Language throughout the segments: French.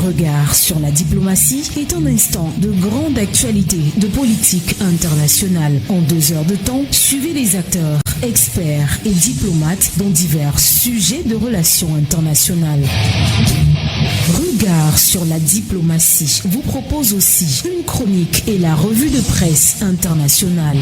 Regard sur la diplomatie est un instant de grande actualité de politique internationale. En 2 heures de temps, suivez les acteurs, experts et diplomates dans divers sujets de relations internationales. Regard sur la diplomatie vous propose aussi une chronique et la revue de presse internationale.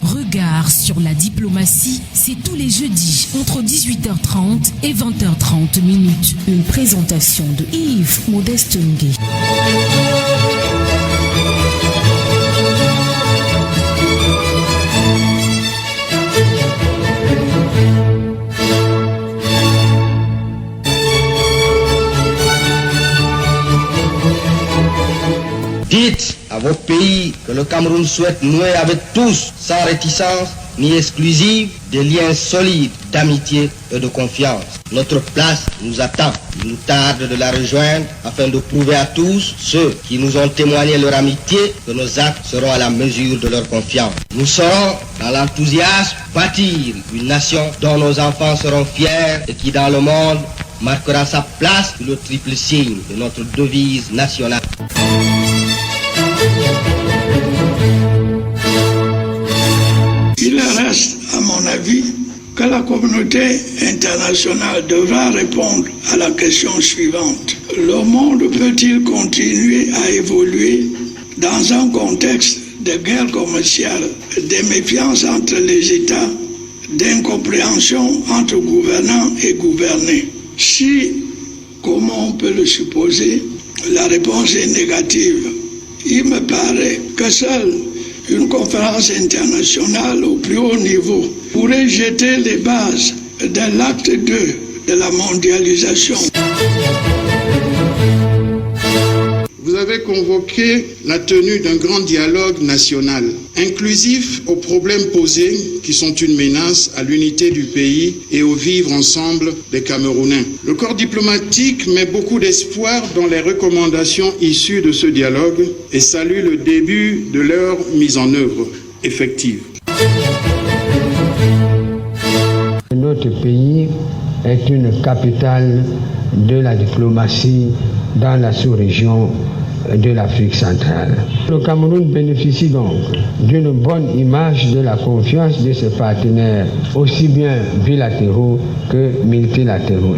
Regard sur la diplomatie, c'est tous les jeudis entre 18h30 et 20h30 minutes. Une présentation de Yves Modeste Ngué. Dites à vos pays que le Cameroun souhaite nouer avec tous, sans réticence ni exclusive, des liens solides d'amitié et de confiance. Notre place nous attend. Il nous tarde de la rejoindre afin de prouver à tous, ceux qui nous ont témoigné leur amitié, que nos actes seront à la mesure de leur confiance. Nous saurons, dans l'enthousiasme, bâtir une nation dont nos enfants seront fiers et qui, dans le monde, marquera sa place sous le triple signe de notre devise nationale. Il reste, à mon avis, que la communauté internationale devra répondre à la question suivante. Le monde peut-il continuer à évoluer dans un contexte de guerre commerciale, de méfiance entre les États, d'incompréhension entre gouvernants et gouvernés? Si, comme on peut le supposer, la réponse est négative, il me paraît que seule une conférence internationale au plus haut niveau pourrait jeter les bases de l'acte 2 de la mondialisation. Vous avez convoqué la tenue d'un grand dialogue national, inclusif aux problèmes posés qui sont une menace à l'unité du pays et au vivre ensemble des Camerounais. Le corps diplomatique met beaucoup d'espoir dans les recommandations issues de ce dialogue et salue le début de leur mise en œuvre effective. Notre pays est une capitale de la diplomatie dans la sous-région de l'Afrique centrale. Le Cameroun bénéficie donc d'une bonne image de la confiance de ses partenaires, aussi bien bilatéraux que multilatéraux.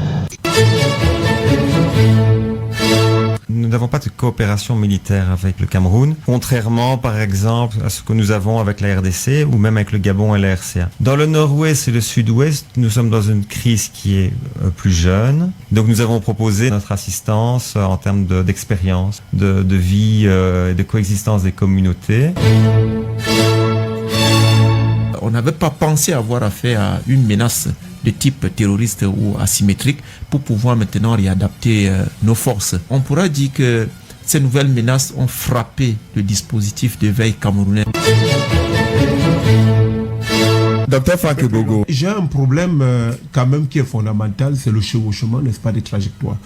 Nous n'avons pas de coopération militaire avec le Cameroun, contrairement par exemple à ce que nous avons avec la RDC ou même avec le Gabon et la RCA. Dans le nord-ouest et le sud-ouest, nous sommes dans une crise qui est plus jeune. Donc nous avons proposé notre assistance en termes d'expérience, de vie et de coexistence des communautés. On n'avait pas pensé avoir affaire à une menace de type terroriste ou asymétrique pour pouvoir maintenant réadapter nos forces. On pourra dire que ces nouvelles menaces ont frappé le dispositif de veille camerounais. Docteur Franck Gogo. J'ai un problème quand même qui est fondamental, c'est le chevauchement, n'est-ce pas, des trajectoires.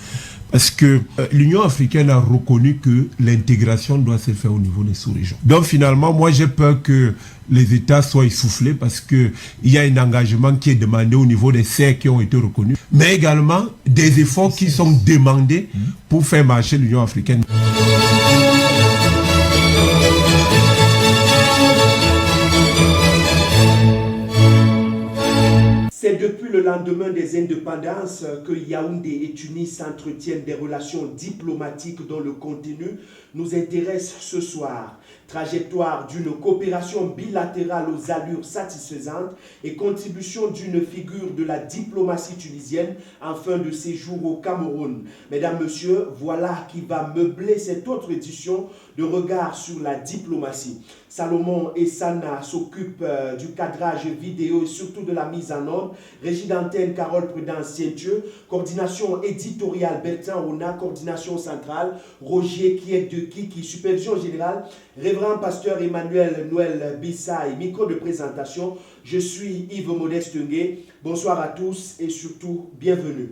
Parce que l'Union africaine a reconnu que l'intégration doit se faire au niveau des sous-régions. Donc finalement, moi j'ai peur que les États soient essoufflés parce qu'il y a un engagement qui est demandé au niveau des serres qui ont été reconnus, mais également des efforts qui sont demandés pour faire marcher l'Union africaine. C'est depuis le lendemain des indépendances que Yaoundé et Tunis entretiennent des relations diplomatiques dont le contenu nous intéresse ce soir. Trajectoire d'une coopération bilatérale aux allures satisfaisantes et contribution d'une figure de la diplomatie tunisienne en fin de séjour au Cameroun. Mesdames, Messieurs, voilà qui va meubler cette autre édition de Regard sur la diplomatie. Salomon Essana s'occupe du cadrage vidéo et surtout de la mise en ordre. Régie d'antenne Carole Prudence-Sientieux. Coordination éditoriale Bertrand Ona. Coordination centrale Roger Kiek-de-Kiki. Supervision générale Révérend Pasteur Emmanuel Noël Bissaï. Micro de présentation. Je suis Yves Modeste Ngué. Bonsoir à tous et surtout bienvenue.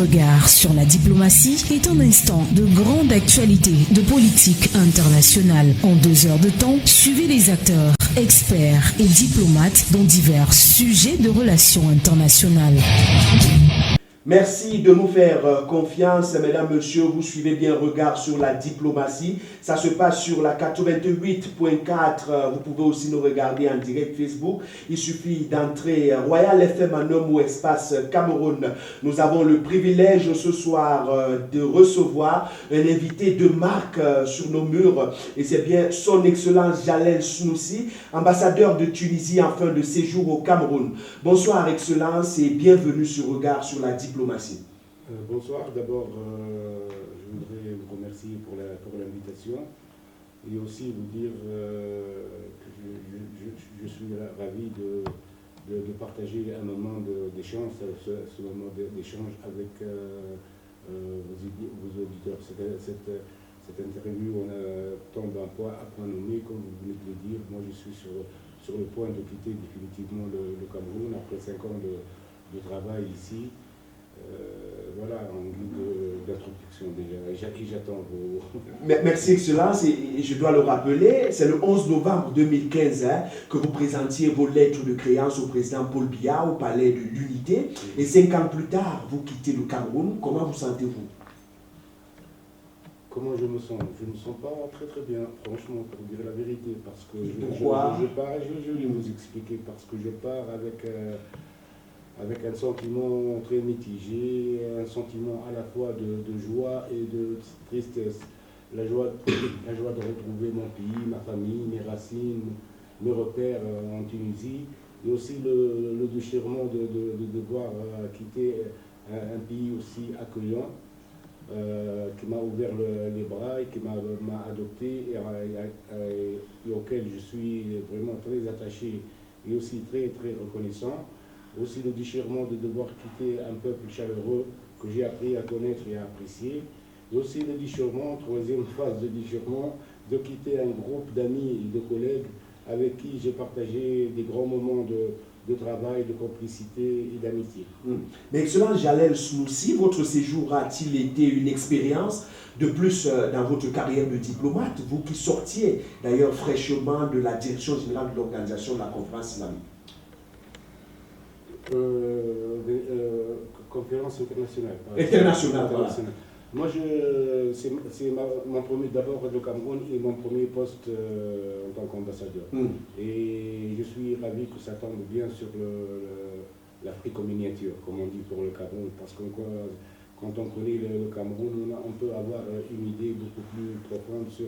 Regard sur la diplomatie est un instant de grande actualité de politique internationale. En 2 heures de temps, suivez les acteurs, experts et diplomates dans divers sujets de relations internationales. Merci de nous faire confiance, mesdames, messieurs. Vous suivez bien Regard sur la diplomatie. Ça se passe sur la 88.4. Vous pouvez aussi nous regarder en direct Facebook. Il suffit d'entrer Royal FM en homme ou espace Cameroun. Nous avons le privilège ce soir de recevoir un invité de marque sur nos murs. Et c'est bien son Excellence Jalel Snoussi, ambassadeur de Tunisie en fin de séjour au Cameroun. Bonsoir, Excellence, et bienvenue sur Regard sur la diplomatie. Bonsoir, d'abord je voudrais vous remercier pour l'invitation et aussi vous dire que je suis ravi de partager un moment d'échange, ce moment d'échange avec vos auditeurs. Cette interview tombe à point nommé, comme vous venez de le dire. Moi je suis sur le point de quitter définitivement le Cameroun après 5 ans de travail ici. Voilà, en guide d'introduction déjà, et j'attends vos... Merci, Excellence, et je dois le rappeler, c'est le 11 novembre 2015 que vous présentiez vos lettres de créance au président Paul Biya au Palais de l'Unité, et 5 ans plus tard, vous quittez le Cameroun. Comment vous sentez-vous? Comment je me sens? Je ne me sens pas très bien, franchement, pour dire la vérité, parce que pourquoi? Je vais vous expliquer, parce que je pars avec un sentiment très mitigé, un sentiment à la fois de joie et de tristesse. La joie de retrouver mon pays, ma famille, mes racines, mes repères en Tunisie, et aussi le déchirement de devoir quitter un pays aussi accueillant, qui m'a ouvert les bras et qui m'a adopté et auquel je suis vraiment très attaché et aussi très reconnaissant. Aussi le déchirement de devoir quitter un peuple chaleureux que j'ai appris à connaître et à apprécier. Et aussi le déchirement, troisième phase de déchirement, de quitter un groupe d'amis et de collègues avec qui j'ai partagé des grands moments de travail, de complicité et d'amitié. Mais Excellence Jalel Snoussi, votre séjour a-t-il été une expérience de plus dans votre carrière de diplomate, vous qui sortiez d'ailleurs fraîchement de la direction générale de l'organisation de la conférence islamique? Conférence internationale. Internationale, voilà. Moi, c'est mon premier, d'abord le Cameroun et mon premier poste en tant qu'ambassadeur. Et je suis ravi que ça tombe bien sur l'Afrique en miniature, comme on dit pour le Cameroun, parce que quand on connaît le Cameroun, on peut avoir une idée beaucoup plus profonde sur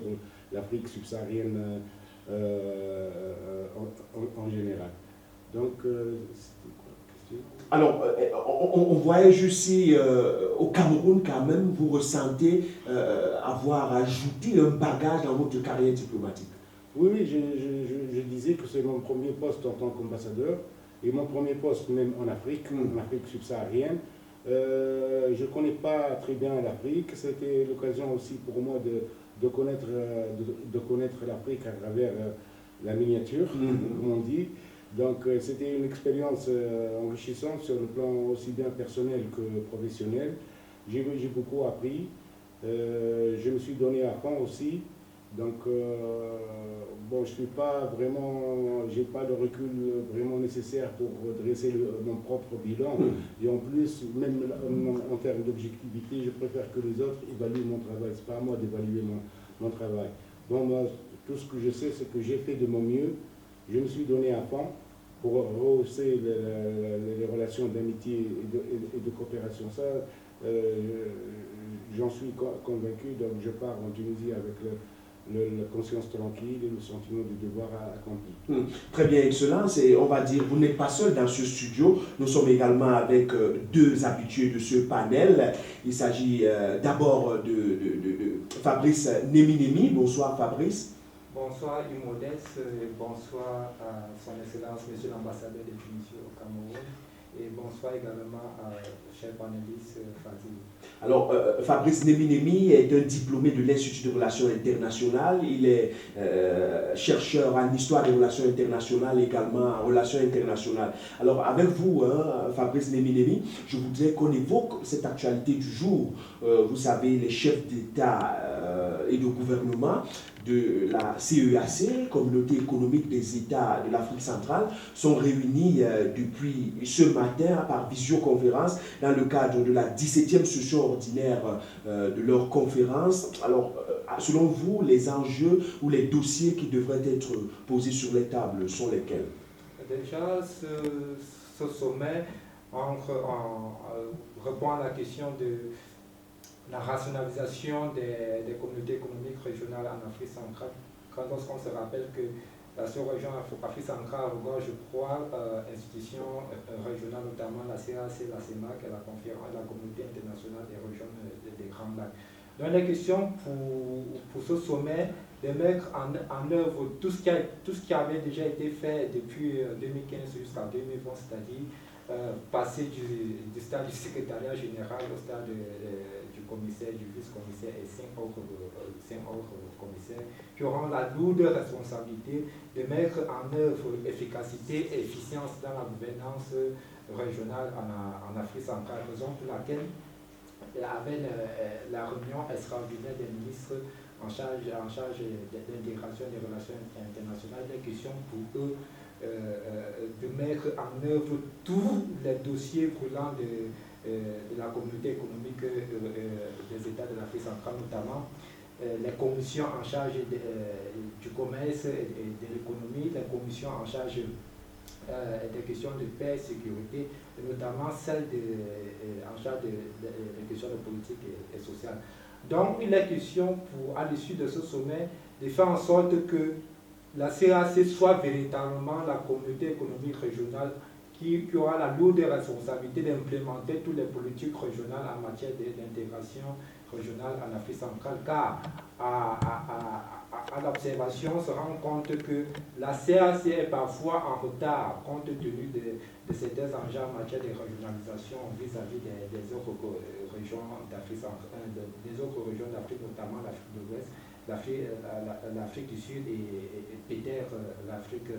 l'Afrique subsaharienne en général. Donc, alors, on voyage ici au Cameroun quand même, vous ressentez avoir ajouté un bagage dans votre carrière diplomatique. Oui, je disais que c'est mon premier poste en tant qu'ambassadeur et mon premier poste même en Afrique subsaharienne. Je ne connais pas très bien l'Afrique, c'était l'occasion aussi pour moi de connaître l'Afrique à travers la miniature, comme on dit. Donc c'était une expérience enrichissante sur le plan aussi bien personnel que professionnel. J'ai beaucoup appris, je me suis donné à fond aussi. Donc bon, je suis pas vraiment, j'ai pas le recul vraiment nécessaire pour dresser mon propre bilan. Et en plus, même en termes d'objectivité, je préfère que les autres évaluent mon travail. C'est pas à moi d'évaluer mon travail. Bon, moi, tout ce que je sais, c'est que j'ai fait de mon mieux. Je me suis donné à fond pour rehausser les relations d'amitié et de coopération. Ça, j'en suis convaincu. Donc je pars en Tunisie avec la conscience tranquille et le sentiment du devoir accompli. Très bien, Excellence. Et on va dire, vous n'êtes pas seul dans ce studio. Nous sommes également avec deux habitués de ce panel. Il s'agit d'abord de Fabrice Némi. Bonsoir, Fabrice. Bonsoir Imodès, bonsoir à son Excellence, Monsieur l'ambassadeur de Tunisie au Cameroun, et bonsoir également à cher panéliste Fadil. Alors, Fabrice Némi est un diplômé de l'Institut de Relations Internationales. Il est chercheur en histoire des relations internationales, également en relations internationales. Alors, avec vous, Fabrice Némi, je voudrais qu'on évoque cette actualité du jour. Vous savez, les chefs d'État et de gouvernement de la CEAC, Communauté économique des États de l'Afrique centrale, sont réunis depuis ce matin matin par visioconférence dans le cadre de la 17e session ordinaire de leur conférence. Alors, selon vous, les enjeux ou les dossiers qui devraient être posés sur les tables sont lesquels? Déjà, ce sommet répond à la question de la rationalisation des communautés économiques régionales en Afrique centrale. Lorsqu'on se rappelle que la sous-région Afrique centrale regorge, je crois, institutions régionales, notamment la CAC, la CEMAC et la Communauté internationale des régions des Grands Lacs. Donc, la question pour ce sommet, de mettre en œuvre tout ce qui avait déjà été fait depuis 2015 jusqu'à 2020, c'est-à-dire passer du stade du secrétariat général au stade du commissaire, du vice-commissaire et 5 autres commissaires qui auront la lourde responsabilité de mettre en œuvre efficacité et efficience dans la gouvernance régionale en Afrique centrale, raison pour laquelle avec la réunion extraordinaire des ministres en charge de l'intégration des relations internationales, des questions pour eux de mettre en œuvre tous les dossiers brûlants de la communauté économique des États de l'Afrique centrale, notamment les commissions en charge du commerce et de l'économie, les commissions en charge des questions de paix et sécurité, et notamment celles en charge des questions de politique et sociale. Donc, il est question, à l'issue de ce sommet, de faire en sorte que la CAC soit véritablement la communauté économique régionale qui aura la lourde responsabilité d'implémenter toutes les politiques régionales en matière d'intégration régionale en Afrique centrale, car à l'observation, on se rend compte que la CAC est parfois en retard compte tenu de certains enjeux en matière de régionalisation vis-à-vis des autres régions d'Afrique centrale, des autres régions d'Afrique, notamment l'Afrique de l'Ouest, l'Afrique du Sud et peut-être l'Afrique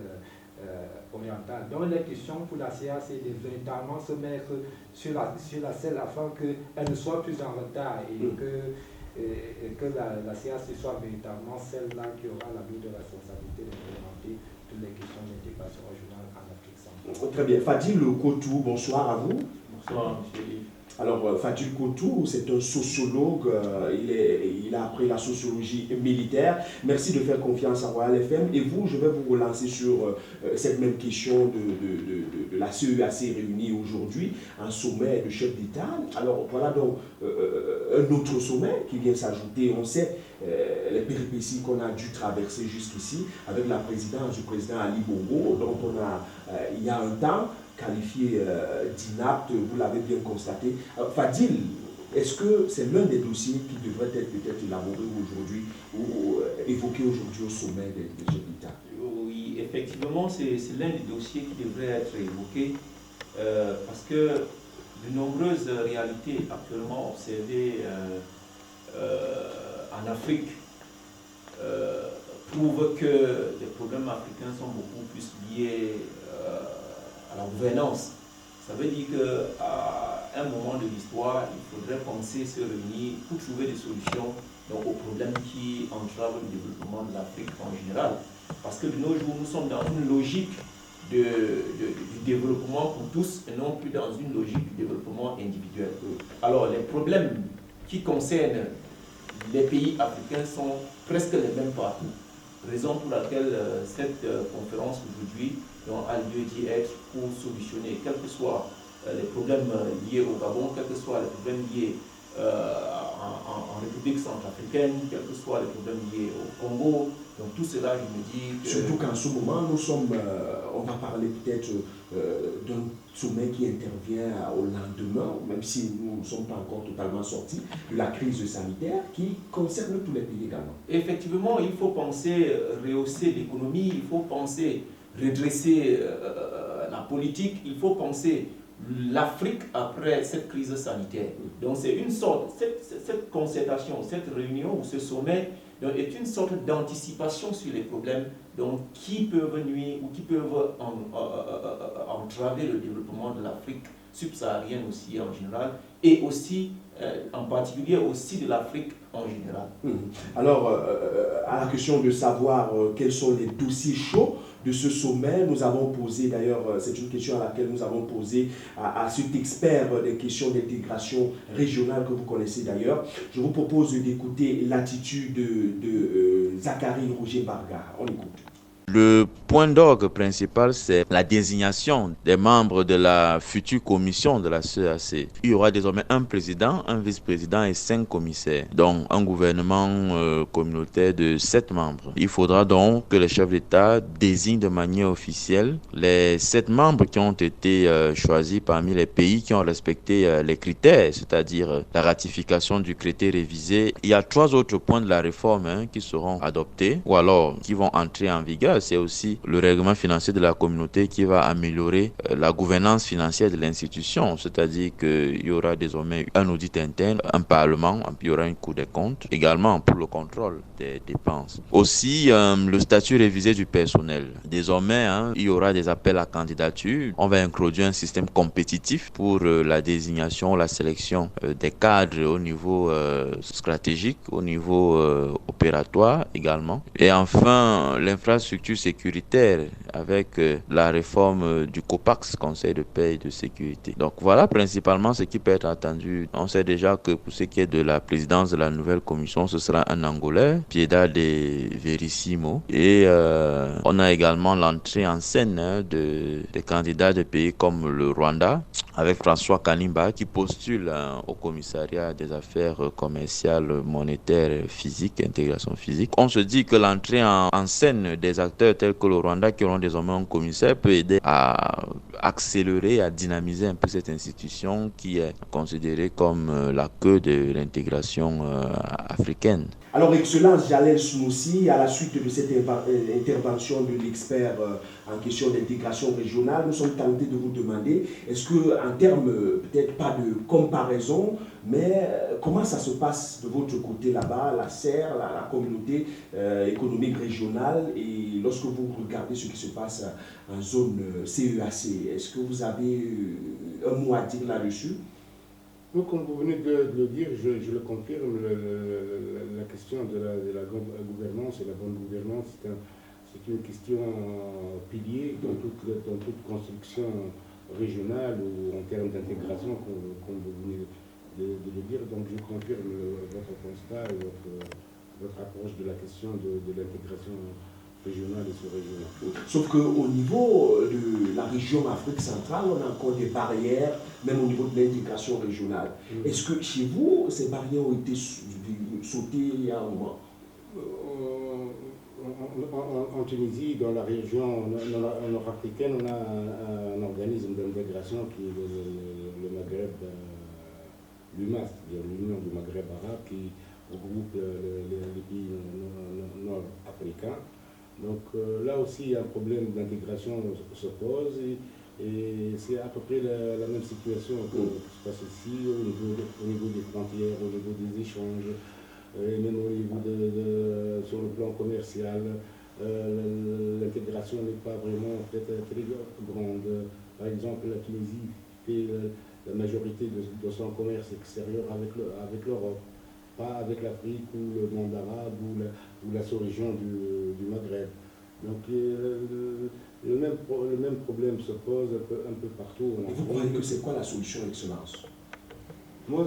orientale. Donc la question pour la CA, c'est de véritablement se mettre sur la selle afin qu'elle ne soit plus en retard et que la CA soit véritablement celle-là qui aura la lourde responsabilité d'implémenter toutes les questions d'intégration régionale en Afrique centrale. Très bien. Fadil Kotou, bonsoir à vous. Bonsoir, M. Yves. Alors, Fadil Kotou, c'est un sociologue, il a appris la sociologie militaire. Merci de faire confiance à Royal FM. Et vous, je vais vous relancer sur cette même question de la CEAC réunie aujourd'hui, un sommet de chefs d'État. Alors, voilà donc un autre sommet qui vient s'ajouter. On sait les péripéties qu'on a dû traverser jusqu'ici avec la présidence du président Ali Bongo, dont on a, il y a un temps, qualifié d'inapte, vous l'avez bien constaté. Fadil, est-ce que c'est l'un des dossiers qui devrait être peut-être élaboré aujourd'hui ou évoqué aujourd'hui au sommet des chefs d'État? Oui, effectivement, c'est l'un des dossiers qui devrait être évoqué parce que de nombreuses réalités actuellement observées en Afrique prouvent que les problèmes africains sont beaucoup plus liés à la gouvernance. Ça veut dire qu'à un moment de l'histoire, il faudrait penser se réunir pour trouver des solutions donc, aux problèmes qui entravent le développement de l'Afrique en général. Parce que de nos jours, nous sommes dans une logique du développement pour tous et non plus dans une logique du développement individuel. Alors, les problèmes qui concernent les pays africains sont presque les mêmes partout. Raison pour laquelle cette conférence aujourd'hui a lieu d'y être pour solutionner, quels que soient les problèmes liés au Gabon, quels que soient les problèmes liés en République centrafricaine, quels que soient les problèmes liés au Congo. Donc tout cela, je me dis que... Surtout qu'en ce moment, nous sommes, on va parler peut-être d'un sommet qui intervient au lendemain, même si nous ne sommes pas encore totalement sortis de la crise sanitaire qui concerne tous les pays également. Effectivement, il faut penser rehausser l'économie, il faut penser redresser la politique, il faut penser l'Afrique après cette crise sanitaire. Donc c'est une sorte, cette concertation, cette réunion ou ce sommet donc, est une sorte d'anticipation sur les problèmes donc, qui peuvent nuire ou qui peuvent entraver le développement de l'Afrique subsaharienne aussi en général et aussi en particulier aussi de l'Afrique en général. Alors, à la question de savoir quels sont les dossiers chauds de ce sommet. Nous avons posé, d'ailleurs, c'est une question à laquelle nous avons posé à cet expert des questions d'intégration régionale que vous connaissez d'ailleurs. Je vous propose d'écouter l'attitude de Zachary Roger Barga. On écoute. Le point d'orgue principal, c'est la désignation des membres de la future commission de la CEAC. Il y aura désormais un président, un vice-président et 5 commissaires, donc un gouvernement communautaire de 7 membres. Il faudra donc que le chef d'État désigne de manière officielle les 7 membres qui ont été choisis parmi les pays qui ont respecté les critères, c'est-à-dire la ratification du traité révisé. Il y a 3 autres points de la réforme qui seront adoptés ou alors qui vont entrer en vigueur. C'est aussi le règlement financier de la communauté qui va améliorer la gouvernance financière de l'institution, c'est-à-dire qu'il y aura désormais un audit interne, un parlement, puis il y aura une cour des comptes, également pour le contrôle des dépenses. Aussi, le statut révisé du personnel. Désormais, il y aura des appels à candidature. On va introduire un système compétitif pour la désignation, la sélection des cadres au niveau stratégique, au niveau opératoire également. Et enfin, l'infrastructure sécuritaire avec la réforme du COPAX, Conseil de paix et de sécurité. Donc voilà principalement ce qui peut être attendu. On sait déjà que pour ce qui est de la présidence de la nouvelle commission, ce sera un Angolais, Piedade Verissimo. Et on a également l'entrée en scène des candidats de pays comme le Rwanda, avec François Kanimba qui postule au commissariat des affaires commerciales, monétaires, physiques, intégration physique. On se dit que l'entrée en scène des acteurs tels que le Rwanda qui auront désormais un commissaire peut aider à accélérer, à dynamiser un peu cette institution qui est considérée comme la queue de l'intégration africaine. Alors, Excellence Jalel Sunoussi, à la suite de cette intervention de l'expert en question d'intégration régionale, nous sommes tentés de vous demander, est-ce qu'en termes, peut-être pas de comparaison, mais comment ça se passe de votre côté là-bas, la CER, la communauté économique régionale, et lorsque vous regardez ce qui se passe en zone CEAC, est-ce que vous avez un mot à dire là-dessus? Donc, comme vous venez de le dire, je le confirme, la question de la gouvernance et la bonne gouvernance, c'est une question pilier dans toute construction régionale ou en termes d'intégration, comme vous venez de le dire. Donc, je confirme votre constat et votre approche de la question de l'intégration régionale et sous-régionale. Sauf qu'au niveau de la région Afrique centrale, on a encore des barrières, même au niveau de l'intégration régionale. Est-ce que chez vous, ces barrières ont été sautées il y a un moment? En Tunisie, dans la région nord-africaine, on a un organisme d'intégration qui est le Maghreb, l'UMA, c'est-à-dire l'Union du Maghreb arabe, qui regroupe les pays nord-africains. Donc là aussi, un problème d'intégration se pose et c'est à peu près la même situation qui se passe ici au niveau des frontières, au niveau des échanges, et même au niveau sur le plan commercial. L'intégration n'est pas vraiment très grande. Par exemple, la Tunisie fait la majorité de son commerce extérieur avec l'Europe, pas avec l'Afrique ou le monde arabe ou la sous-région du Maghreb. Donc le même problème se pose un peu partout. Et vous croyez que c'est quoi la solution, Excellence? Moi,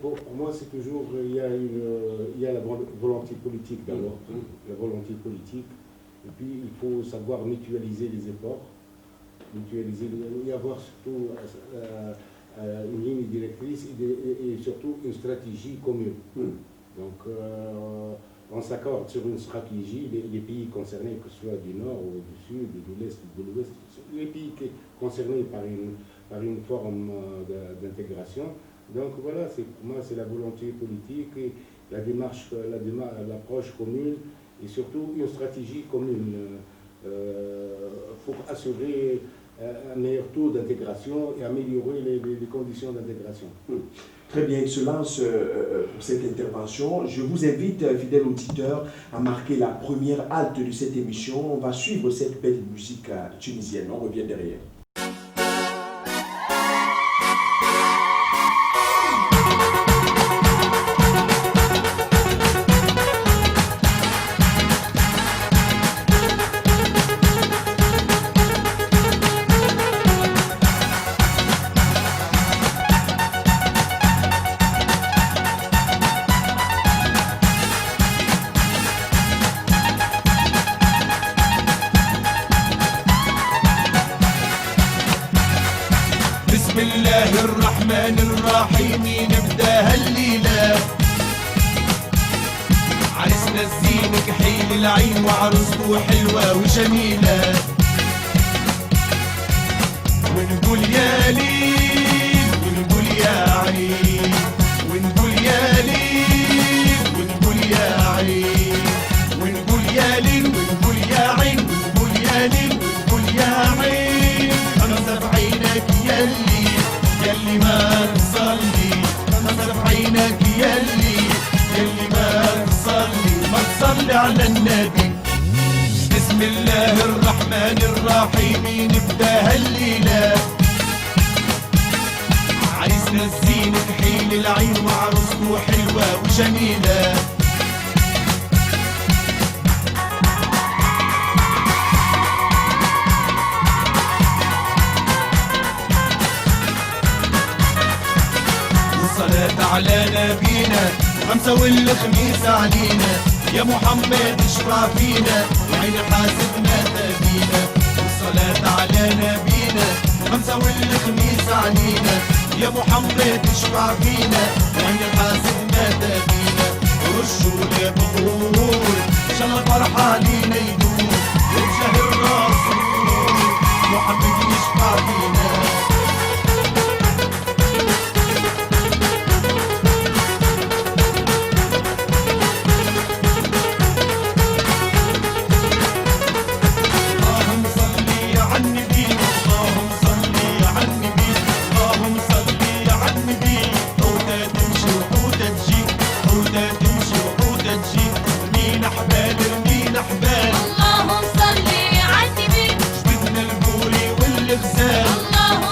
pour moi, c'est toujours, il y a la volonté politique d'abord, la volonté politique, et puis il faut savoir mutualiser les efforts, y avoir surtout une ligne directrice et surtout une stratégie commune. Donc, on s'accorde sur une stratégie, les pays concernés, que ce soit du nord ou du sud, de l'est ou de l'ouest, les pays concernés par une forme d'intégration. Donc voilà, pour moi, c'est la volonté politique, et la démarche, l'approche commune, et surtout une stratégie commune pour assurer un meilleur taux d'intégration et améliorer les conditions d'intégration. Très bien, Excellence, pour cette intervention. Je vous invite, fidèles auditeurs, à marquer la première halte de cette émission. On va suivre cette belle musique tunisienne. On revient derrière. الرحيم نبدا هالليلة. عرسنا الزين كحيل العين وعروسته حلوة وجميلة. ونقول يا ليل ونقول يا عين، ونقول يا ليل ونقول يا عين، ونقول يا ليل ونقول يا عين، ونقول يا ليل ونقول يا عين. خمسة في عينك يلي ما تصلي، خمسة في عينك يلي ما تصلي، ما تصلي على النبي. بسم الله الرحمن الرحيم نبدا هالليلة. عريسنا الزين كحيل العين وعروسته حلوة وجميلة. والصلاة على نبينا، خمسة والخميس علينا. يا محمد اشفع فينا وعين حاسبنا تبينا. والصلاة على نبينا، خمسة والخميس علينا. يا محمد اشفع فينا وعين حاسبنا تبينا. رشوا البخور ان شاء الله فرحة علينا يدوم، وبجاه الرسول محمد يشفع فينا. اللهم صل على النبي، جبدنا البوري والغزال، اللهم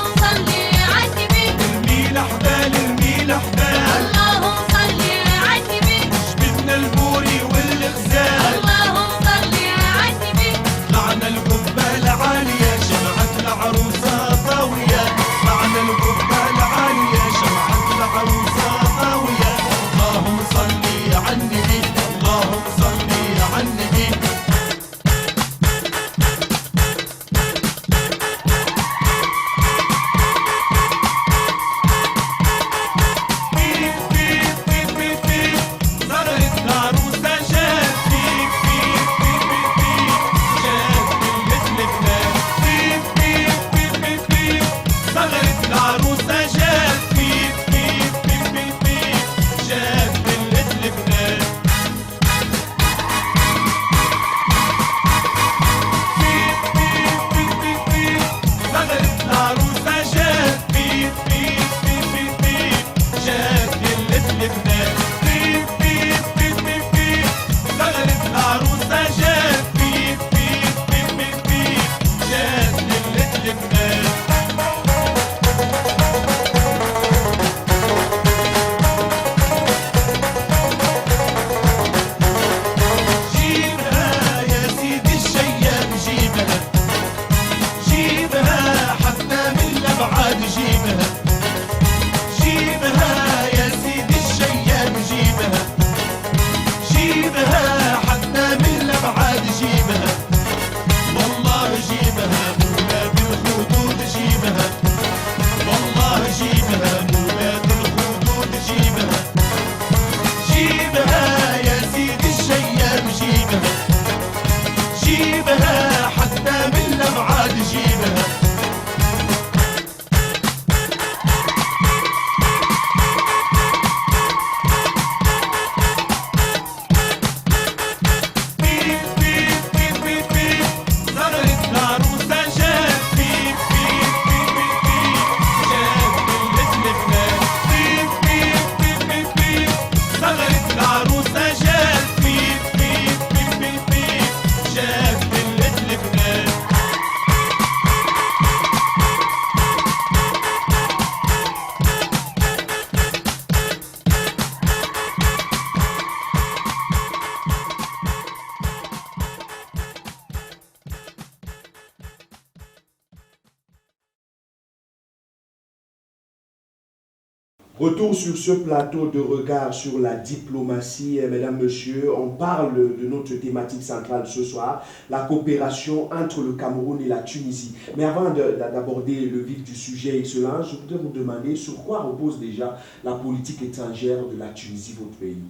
Retour sur ce plateau de regard sur la diplomatie. Mesdames, Messieurs, on parle de notre thématique centrale ce soir, la coopération entre le Cameroun et la Tunisie. Mais avant d'aborder le vif du sujet, Excellence, je voudrais vous demander sur quoi repose déjà la politique étrangère de la Tunisie, votre pays.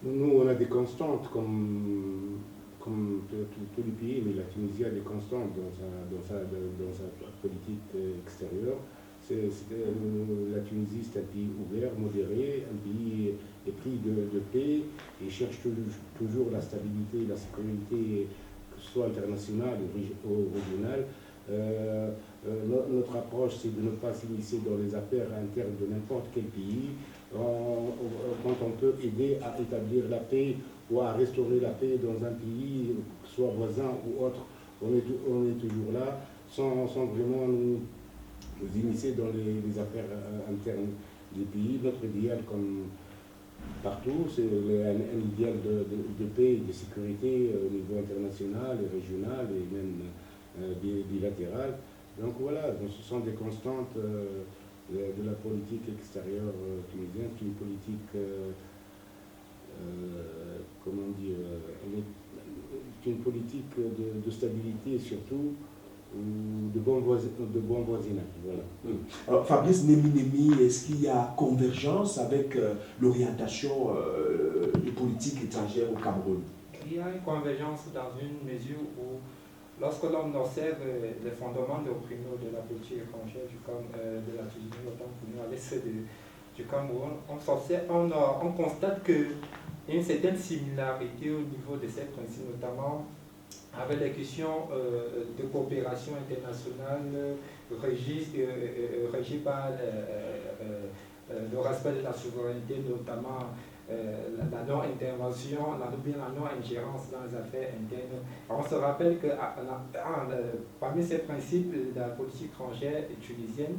Nous, on a des constantes comme tous les pays, mais la Tunisie a des constantes dans sa politique extérieure. La Tunisie, c'est un pays ouvert, modéré, un pays épris de paix et cherche toujours la stabilité et la sécurité, que ce soit internationale ou régionale. Notre approche, c'est de ne pas s'immiscer dans les affaires internes de n'importe quel pays. Quand on peut aider à établir la paix ou à restaurer la paix dans un pays, que ce soit voisin ou autre, on est toujours là, sans vraiment nous immiscer dans les affaires internes des pays. Notre idéal, comme partout, c'est un idéal de paix et de sécurité au niveau international et régional et même bilatéral. Donc voilà, ce sont des constantes de la politique extérieure tunisienne. C'est une politique, comment dire, une politique de stabilité surtout, de bon voisinage. Voilà. Alors, Fabrice Nemi, est-ce qu'il y a convergence avec l'orientation de politique étrangère au Cameroun? Il y a une convergence dans une mesure où, lorsque l'on observe les fondements doctrinaux de la politique étrangère de la Tunisie, autant pour nous avec ceux du Cameroun, on constate qu'il y a une certaine similarité au niveau de ces principes, notamment avec les questions de coopération internationale régies par le respect de la souveraineté, notamment la non-intervention, la non-ingérence dans les affaires internes. On se rappelle que parmi ces principes de la politique étrangère tunisienne,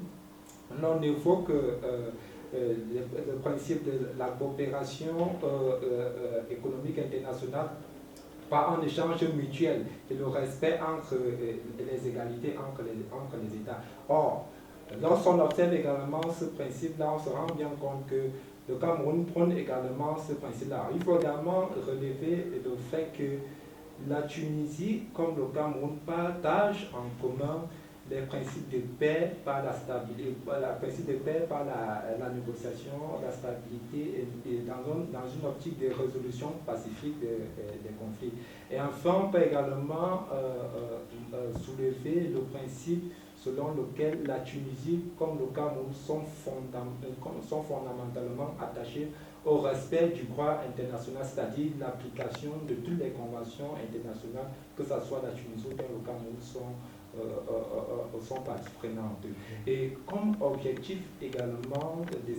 on évoque le principe de la coopération économique internationale par un échange mutuel et le respect entre les égalités entre les États. Or, lorsqu'on observe également ce principe-là, on se rend bien compte que le Cameroun prône également ce principe-là. Il faut également relever le fait que la Tunisie, comme le Cameroun, partagent en commun les principes de paix par la stabilité, principe de paix par la négociation, la stabilité et dans une optique de résolution pacifique des conflits. Et enfin, on peut également soulever le principe selon lequel la Tunisie, comme le Cameroun, sont fondamentalement attachés au respect du droit international, c'est-à-dire l'application de toutes les conventions internationales, que ce soit la Tunisie ou le Cameroun, sont parties prenantes. Et comme objectif également de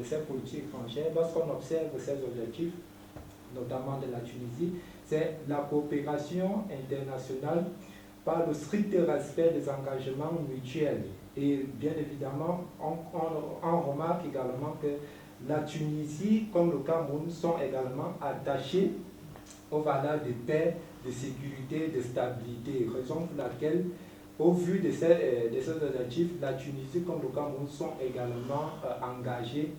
cette politique étrangère, lorsqu'on observe ces objectifs, notamment de la Tunisie, c'est la coopération internationale par le strict respect des engagements mutuels. Et bien évidemment, on remarque également que la Tunisie, comme le Cameroun, sont également attachés aux valeurs de paix, de sécurité, de stabilité, raison pour laquelle, au vu de ces objectifs, la Tunisie comme le Cameroun sont également engagés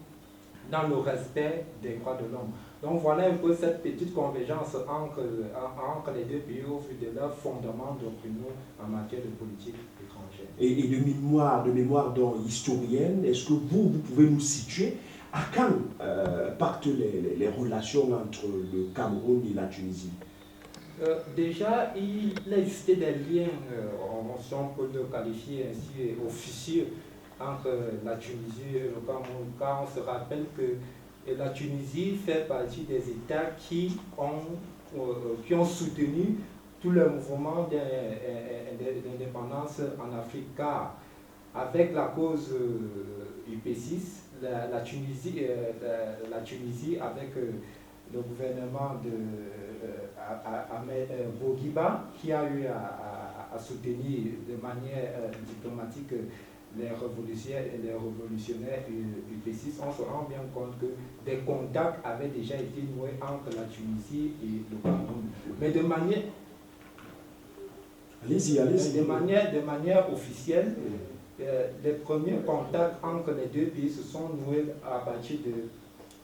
dans le respect des droits de l'homme. Donc voilà un peu cette petite convergence entre les deux pays au vu de leurs fondements doctrinaux en matière de politique étrangère. Et de mémoire historienne, est-ce que vous pouvez nous situer à quand partent les relations entre le Cameroun et la Tunisie? Déjà, il existait des liens, si on peut le qualifier ainsi, officieux entre la Tunisie et le Cameroun, car on se rappelle que la Tunisie fait partie des États qui ont soutenu tout le mouvement d'indépendance en Afrique, car avec la cause UP6, la Tunisie avec le gouvernement de Ahmed Bourguiba, qui a eu à soutenir de manière diplomatique les révolutionnaires UP6, on se rend bien compte que des contacts avaient déjà été noués entre la Tunisie et le Cameroun. Mais de manière officielle, les premiers contacts entre les deux pays se sont noués à partir de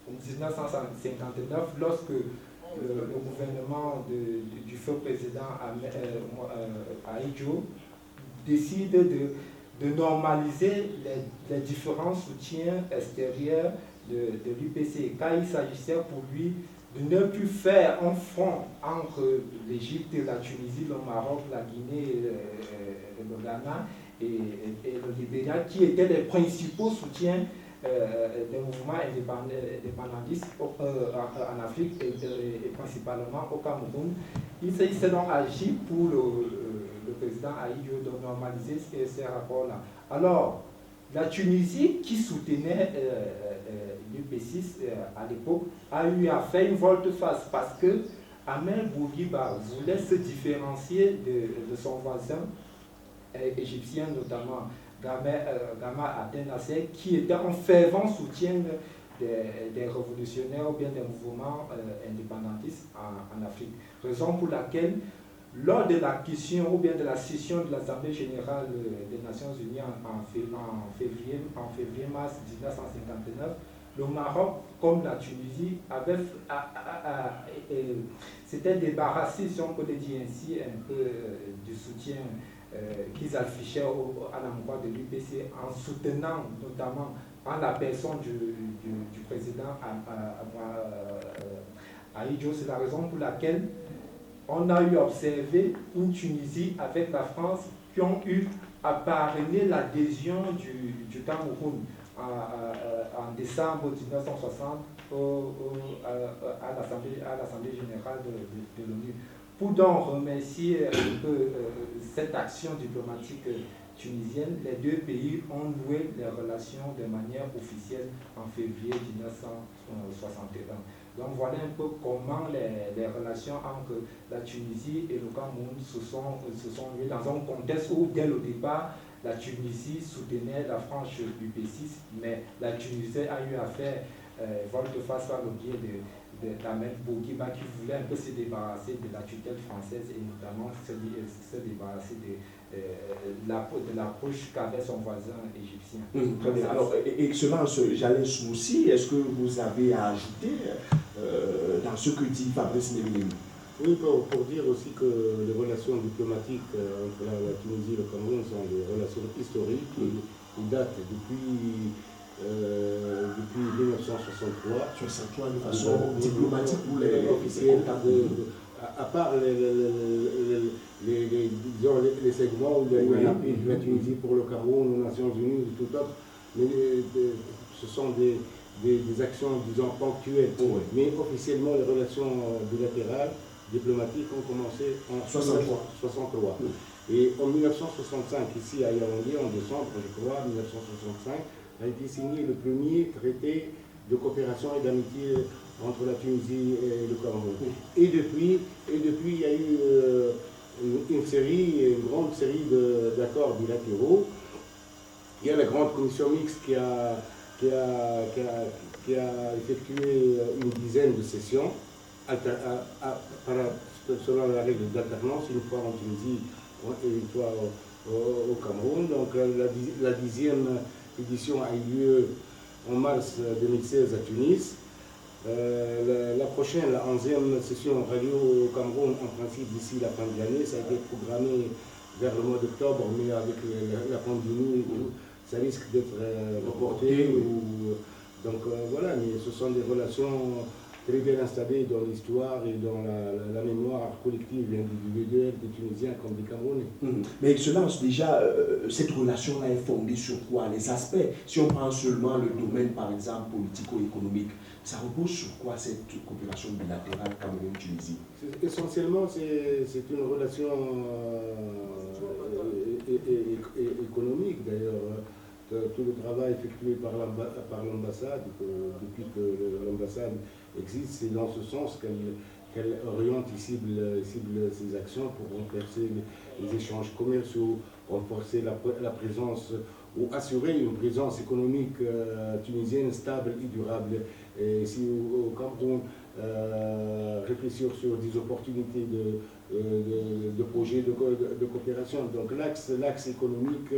1959, lorsque le gouvernement du feu président Ahidjo décide de normaliser les différents soutiens extérieurs de l'UPC, car il s'agissait pour lui de ne plus faire un front entre l'Égypte, la Tunisie, le Maroc, la Guinée, le Ghana et le Libéria, qui étaient les principaux soutiens des mouvements indépendantistes en Afrique et principalement au Cameroun. Il s'est donc agi pour le président Ahidjo de normaliser ces rapports-là. Alors, la Tunisie, qui soutenait l'UP6 à l'époque, a eu à faire une volte-face parce que Ahmed Bourguiba voulait se différencier de son voisin égyptien, notamment Gamal Abdel Nasser, qui était un fervent soutien des révolutionnaires ou bien des mouvements indépendantistes en Afrique. Raison pour laquelle, lors de la question ou bien de la session de l'Assemblée générale des Nations Unies en février-mars 1959, le Maroc, comme la Tunisie, s'était débarrassé, si on peut le dire ainsi, un peu du soutien qu'ils affichaient à l'endroit de l'UPC en soutenant notamment en la personne du président Ahidjo. C'est la raison pour laquelle on a eu observé une Tunisie avec la France qui ont eu à parrainer l'adhésion du Cameroun en décembre 1960 à l'Assemblée générale de l'ONU. Pour donc remercier un peu cette action diplomatique tunisienne, les deux pays ont noué les relations de manière officielle en février 1961. Donc voilà un peu comment les relations entre la Tunisie et le Cameroun se sont nouées dans un contexte où, dès le départ, la Tunisie soutenait la frange UP6, mais la Tunisie a eu à faire volte-face par le biais d'Ahmed Bourguiba, qui voulait un peu se débarrasser de la tutelle française et notamment se débarrasser de l'approche qu'avait son voisin égyptien. Très bien. Alors, Excellence, j'allais aussi, est-ce que vous avez à ajouter dans ce que dit Fabrice Némine? Oui, pour dire aussi que les relations diplomatiques entre la Tunisie et le Cameroun sont des relations historiques qui datent depuis 1963. 63 de façon diplomatique pour les officiels. À part les segments où il y a eu un appui de la Tunisie pour le Cameroun, aux Nations Unies, ou tout autre, mais ce sont des actions, disons, ponctuelles. Mais officiellement, les relations bilatérales, diplomatiques ont commencé en 1963. Et en 1965, ici à Yaoundé, en décembre, je crois, 1965, a été signé le premier traité de coopération et d'amitié entre la Tunisie et le Cameroun. Et depuis, il y a eu une grande série d'accords bilatéraux. Il y a la grande commission mixte qui a effectué une dizaine de sessions selon la règle d'alternance, une fois en Tunisie et une fois au Cameroun. Donc la 10e édition a eu lieu en mars 2016 à Tunis. La prochaine, la 11e session aura lieu au Cameroun en principe d'ici la fin de l'année. Ça a été programmé vers le mois d'octobre, mais avec la pandémie, ça risque d'être reporté. Donc voilà, mais ce sont des relations très bien installées dans l'histoire et dans la mémoire collective individuelle des Tunisiens comme des Camerounais. Mais Excellence, déjà, cette relation-là est fondée sur quoi? Les aspects, si on prend seulement le domaine, par exemple, politico-économique, ça repose sur quoi cette coopération bilatérale Cameroun-Tunisie? Essentiellement, c'est une relation économique d'ailleurs. Tout le travail effectué par l'ambassade, depuis que l'ambassade existe, c'est dans ce sens qu'elle oriente et cible ses actions pour renforcer les échanges commerciaux, renforcer la présence ou assurer une présence économique tunisienne stable et durable. Et si au Cameroun, réfléchir sur des opportunités de projets de coopération. Donc l'axe économique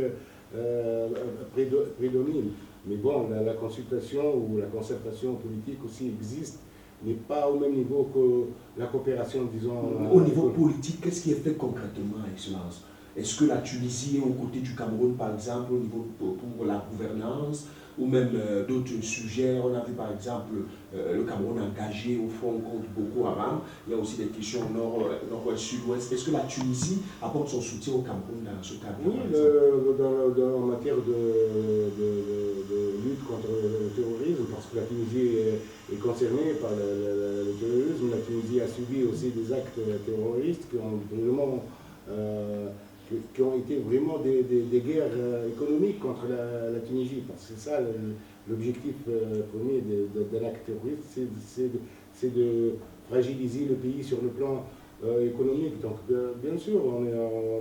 prédomine. Mais bon, la consultation ou la concertation politique aussi existe, n'est pas au même niveau que la coopération, disons... Au niveau politique, qu'est-ce qui est fait concrètement, Excellence? Est-ce que la Tunisie est aux côtés du Cameroun, par exemple, au niveau pour la gouvernance, ou même d'autres sujets? On a vu par exemple le Cameroun engagé au front contre Boko Haram. Il y a aussi des questions nord-ouest, sud-ouest. Est-ce que la Tunisie apporte son soutien au Cameroun dans ce cadre? Oui, en matière de lutte contre le terrorisme, parce que la Tunisie est concernée par le terrorisme. La Tunisie a subi aussi des actes terroristes qui ont vraiment... qui ont été vraiment des guerres économiques contre la Tunisie. Parce que c'est ça l'objectif premier d'un acte terroriste, c'est de fragiliser le pays sur le plan économique. Donc bien sûr, on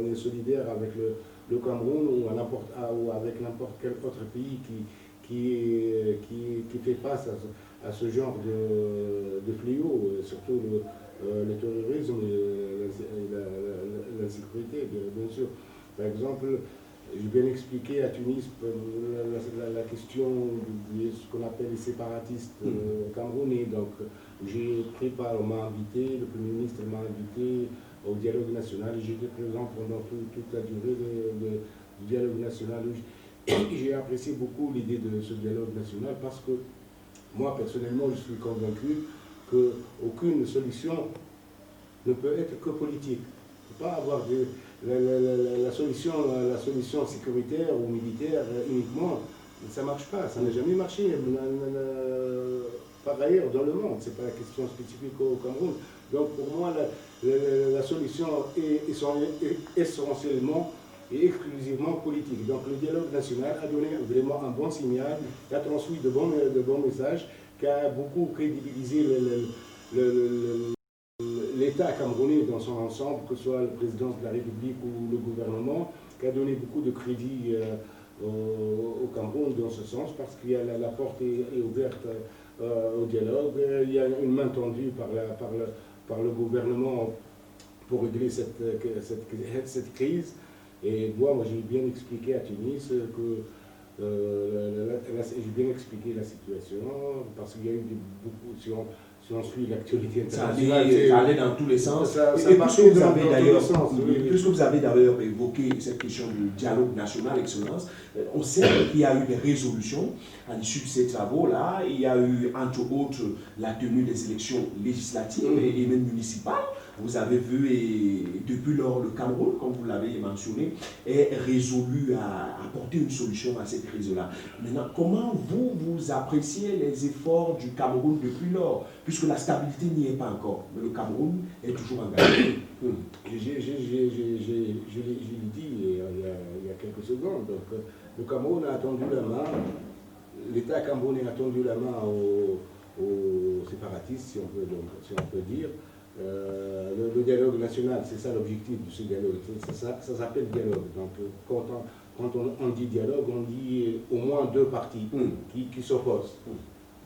est solidaire avec le Cameroun ou avec n'importe quel autre pays qui fait face à ce genre de fléau, surtout le terrorisme et l'insécurité, bien sûr. Par exemple, j'ai bien expliqué à Tunis la question de ce qu'on appelle les séparatistes camerounais. Donc, on m'a invité, le Premier ministre m'a invité au dialogue national. J'étais présent pendant toute la durée du dialogue national. J'ai apprécié beaucoup l'idée de ce dialogue national parce que moi, personnellement, je suis convaincu qu'aucune solution ne peut être que politique. Il ne peut pas avoir la solution sécuritaire ou militaire uniquement. Ça ne marche pas, ça n'a jamais marché. Par ailleurs, dans le monde, ce n'est pas la question spécifique au Cameroun. Donc pour moi, la solution est essentiellement et exclusivement politique. Donc le dialogue national a donné vraiment un bon signal, qui a transmis de bons messages, qui a beaucoup crédibilisé l'État camerounais dans son ensemble, que ce soit le président de la République ou le gouvernement, qui a donné beaucoup de crédit au Cameroun dans ce sens, parce que la porte est ouverte au dialogue. Il y a une main tendue par le gouvernement pour régler cette crise. Et moi j'ai bien expliqué à Tunis que j'ai bien expliqué la situation, parce qu'il y a eu beaucoup, si on suit l'actualité internationale, ça allait dans tous les sens. Puisque vous avez d'ailleurs évoqué cette question du dialogue national, Excellence, on sait qu'il y a eu des résolutions à l'issue de ces travaux-là. Il y a eu, entre autres, la tenue des élections législatives et même municipales. Vous avez vu, et depuis lors, le Cameroun, comme vous l'avez mentionné, est résolu à apporter une solution à cette crise-là. Maintenant, comment vous appréciez les efforts du Cameroun depuis lors, puisque la stabilité n'y est pas encore, mais le Cameroun est toujours engagé? Je l'ai dit il y a quelques secondes. Donc, le Cameroun a tendu la main, l'État camerounais a tendu la main aux séparatistes, si on peut dire. Le dialogue national, c'est ça l'objectif de ce dialogue, ça s'appelle dialogue. Donc quand on dit dialogue, on dit au moins deux parties qui s'opposent.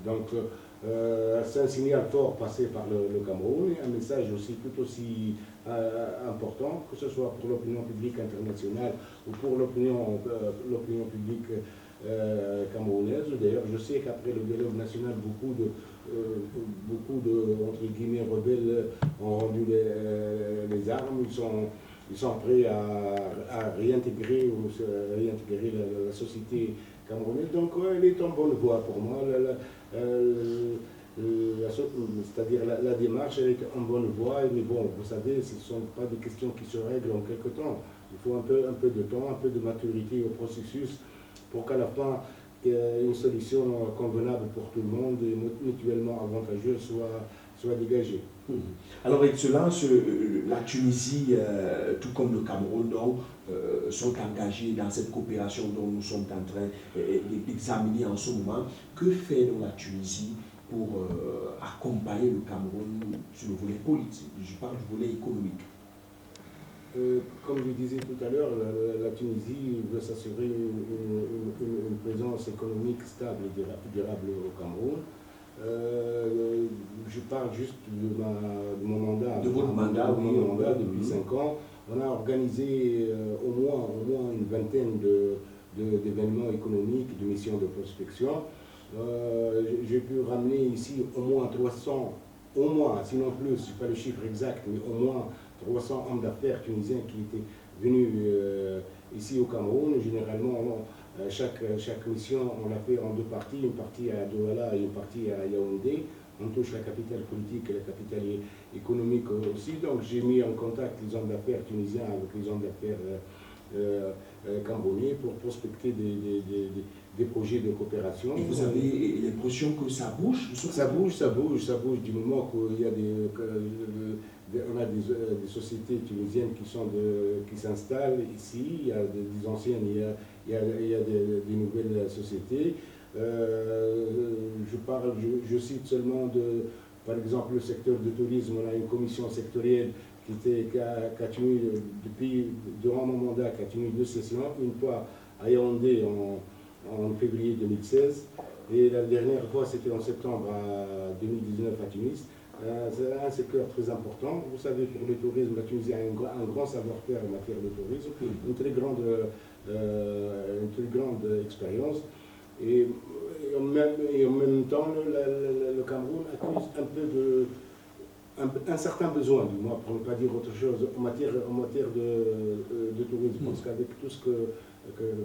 Donc c'est un signal fort passé par le Cameroun, et un message aussi tout aussi important, que ce soit pour l'opinion publique internationale ou pour l'opinion publique camerounaise. D'ailleurs, je sais qu'après le dialogue national, beaucoup de entre guillemets rebelles ont rendu les armes. Ils sont prêts à réintégrer la société camerounaise. Donc elle est en bonne voie pour moi. C'est-à-dire la démarche, elle est en bonne voie. Mais bon, vous savez, ce ne sont pas des questions qui se règlent en quelque temps. Il faut un peu de temps, un peu de maturité au processus pour qu'à la fin, une solution convenable pour tout le monde et mutuellement avantageuse soit dégagée. Alors, Excellence, la Tunisie, tout comme le Cameroun, donc, sont engagés dans cette coopération dont nous sommes en train d'examiner en ce moment. Que fait donc la Tunisie pour accompagner le Cameroun sur le volet politique? Je parle du volet économique. Comme je disais tout à l'heure, la Tunisie veut s'assurer une présence économique stable et durable au Cameroun. Je parle juste de mon mandat. De votre mandat, oui, mon mandat depuis 5 ans. On a organisé au moins une vingtaine de d'événements économiques, de missions de prospection. J'ai pu ramener ici au moins 300, au moins, sinon plus, je ne sais pas le chiffre exact, mais au moins 300 hommes d'affaires tunisiens qui étaient venus ici au Cameroun. Généralement, chaque mission, on l'a fait en deux parties, une partie à Douala et une partie à Yaoundé. On touche la capitale politique et la capitale économique aussi. Donc j'ai mis en contact les hommes d'affaires tunisiens avec les hommes d'affaires camerounais pour prospecter des projets de coopération. Et vous avez l'impression que ça bouge? Ça bouge du moment qu'il y a on a des sociétés tunisiennes qui s'installent ici, il y a des anciennes, il y a des nouvelles sociétés. Je cite seulement par exemple le secteur du tourisme. On a une commission sectorielle qui a tenu durant mon mandat, qui a tenu 2 sessions, une fois à Yaoundé en février 2016 et la dernière fois c'était en septembre 2019 à Tunis. C'est un secteur très important. Vous savez, pour le tourisme, la Tunisie a un grand savoir-faire en matière de tourisme, une très grande expérience. Et en même temps, le Cameroun accuse un certain besoin, du moins, pour ne pas dire autre chose, en matière de tourisme. Parce qu'avec tout ce que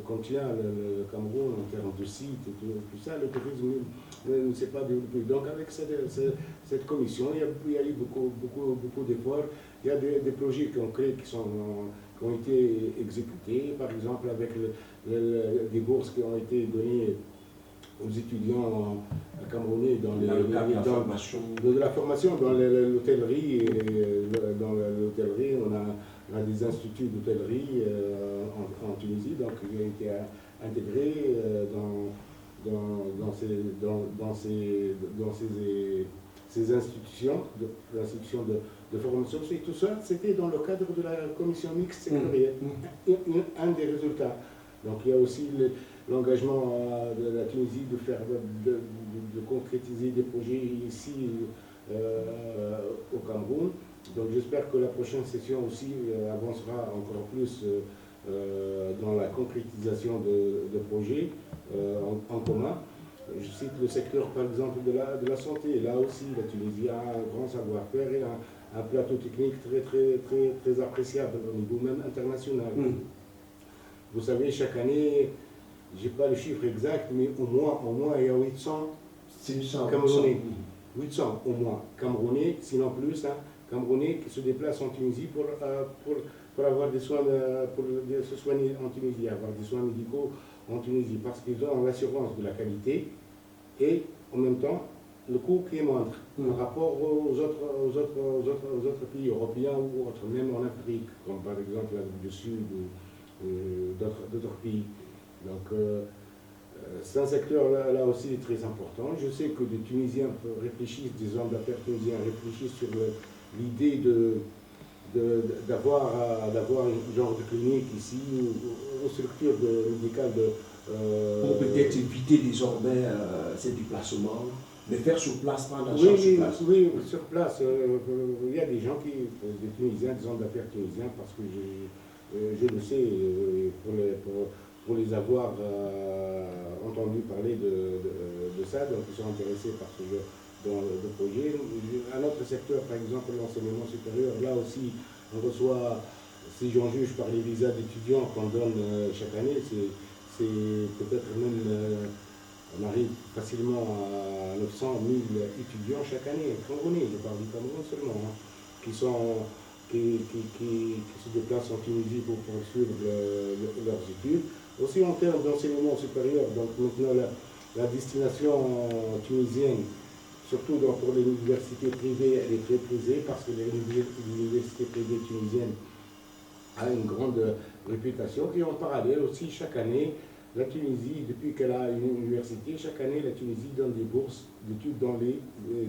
contient le Cameroun en termes de sites et tout ça, le tourisme ne s'est pas développé. Donc avec cette commission, il y a eu beaucoup d'efforts. Il y a des projets concrets qui ont été exécutés, par exemple avec des bourses qui ont été données aux étudiants camerounais dans la formation dans l'hôtellerie. Dans l'hôtellerie, on a des instituts d'hôtellerie en Tunisie, donc qui ont été intégrés dans ces institutions de formation. Et tout ça, c'était dans le cadre de la commission mixte sectorielle, un des résultats. Donc il y a aussi l'engagement de la Tunisie de concrétiser des projets ici au Cameroun. Donc j'espère que la prochaine session aussi avancera encore plus dans la concrétisation de projets en commun. Je cite le secteur par exemple de la santé. Là aussi, la Tunisie a un grand savoir-faire et un plateau technique très appréciable au niveau même international. Vous savez, chaque année, je n'ai pas le chiffre exact, mais au moins il y a 800 Camerounais. 800 au moins Camerounais, sinon plus, Camerounais qui se déplacent en Tunisie pour avoir des soins, pour se soigner en Tunisie, avoir des soins médicaux en Tunisie, parce qu'ils ont l'assurance de la qualité et en même temps le coût qui est moindre par rapport aux autres pays européens ou autres, même en Afrique, comme par exemple l'Afrique du Sud ou d'autres pays. Donc c'est un secteur là aussi très important. Je sais que des Tunisiens réfléchissent, des hommes d'affaires tunisiens réfléchissent sur l'idée d'avoir un genre de clinique ici, une structure médicale pour peut-être éviter désormais ces déplacements, mais faire sur place, prendre en charge sur place. Oui, sur place. Il y a des gens des Tunisiens, des hommes d'affaires tunisiens, parce que je le sais, pour les avoir entendu parler de ça, donc ils sont intéressés par ce genre de projet. Un autre secteur, par exemple, l'enseignement supérieur, là aussi, on reçoit, si j'en juge par les visas d'étudiants qu'on donne chaque année, c'est peut-être même, on arrive facilement à 900 000 étudiants chaque année, camerounais, je parle du Cameroun seulement, qui se déplacent en Tunisie pour poursuivre leurs études. Aussi en termes d'enseignement supérieur, donc maintenant la destination tunisienne, surtout pour les universités privées, elle est très prisée parce que l'université privée tunisienne a une grande réputation. Et en parallèle aussi, chaque année, la Tunisie, depuis qu'elle a une université, chaque année, la Tunisie donne des bourses d'études dans les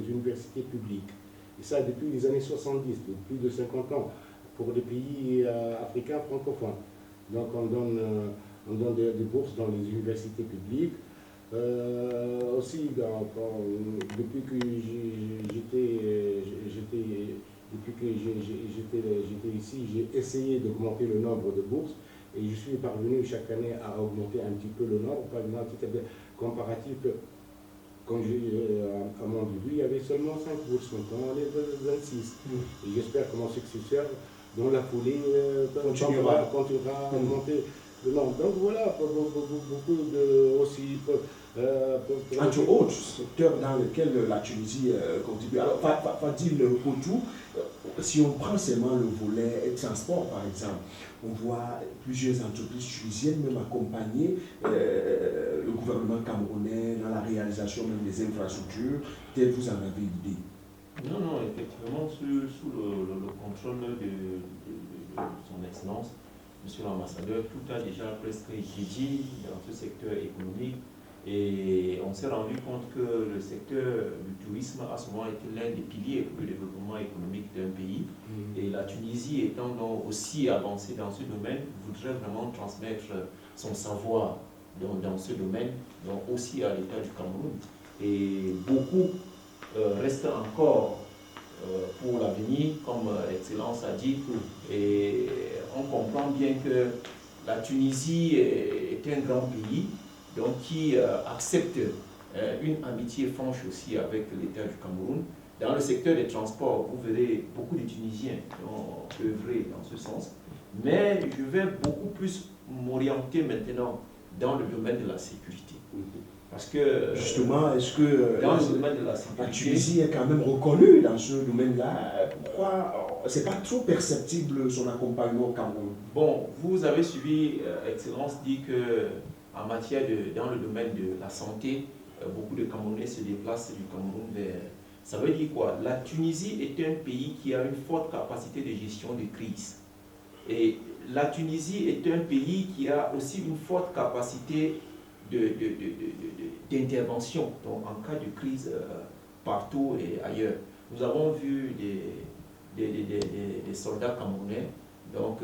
universités publiques. Et ça depuis les années 70, depuis plus de 50 ans, pour les pays africains francophones. Donc on donne des bourses dans les universités publiques. Aussi, depuis que j'étais ici, j'ai essayé d'augmenter le nombre de bourses. Et je suis parvenu chaque année à augmenter un petit peu le nombre. Par exemple, à titre comparatif, quand à mon début, il y avait seulement 5 bourses, maintenant on est 26. Et j'espère que mon successeur, dans la foulée, continuera à augmenter le nombre. Donc voilà, beaucoup de aussi... entre autres secteurs dans lesquels la Tunisie contribue. Alors, Fadil Kotou, si on prend seulement le volet transport, par exemple, on voit plusieurs entreprises tunisiennes même accompagner le gouvernement camerounais dans la réalisation même des infrastructures. Peut-être vous en avez une idée. Non, effectivement, sous le contrôle de son Excellence, Monsieur l'ambassadeur, tout a déjà presque été dit dans ce secteur économique. Et on s'est rendu compte que le secteur du tourisme a souvent été l'un des piliers pour le développement économique d'un pays. Et la Tunisie, étant donc aussi avancée dans ce domaine, voudrait vraiment transmettre son savoir dans ce domaine, donc aussi à l'État du Cameroun. Et beaucoup reste encore pour l'avenir, comme l'Excellence a dit. Et on comprend bien que la Tunisie est un grand pays, donc qui accepte une amitié franche aussi avec l'État du Cameroun. Dans le secteur des transports, vous verrez beaucoup de Tunisiens qui ont œuvré dans ce sens. Mais je vais beaucoup plus m'orienter maintenant dans le domaine de la sécurité. Parce que... Justement, est-ce que dans le domaine de la sécurité... La Tunisie est quand même reconnue dans ce domaine-là. Pourquoi c'est pas trop perceptible son accompagnement au Cameroun? Bon, vous avez suivi, Excellence dit que en matière dans le domaine de la santé, beaucoup de Camerounais se déplacent du Cameroun vers... Ça veut dire quoi? La Tunisie est un pays qui a une forte capacité de gestion de crise. Et la Tunisie est un pays qui a aussi une forte capacité d'intervention en cas de crise partout et ailleurs. Nous avons vu des soldats camerounais, donc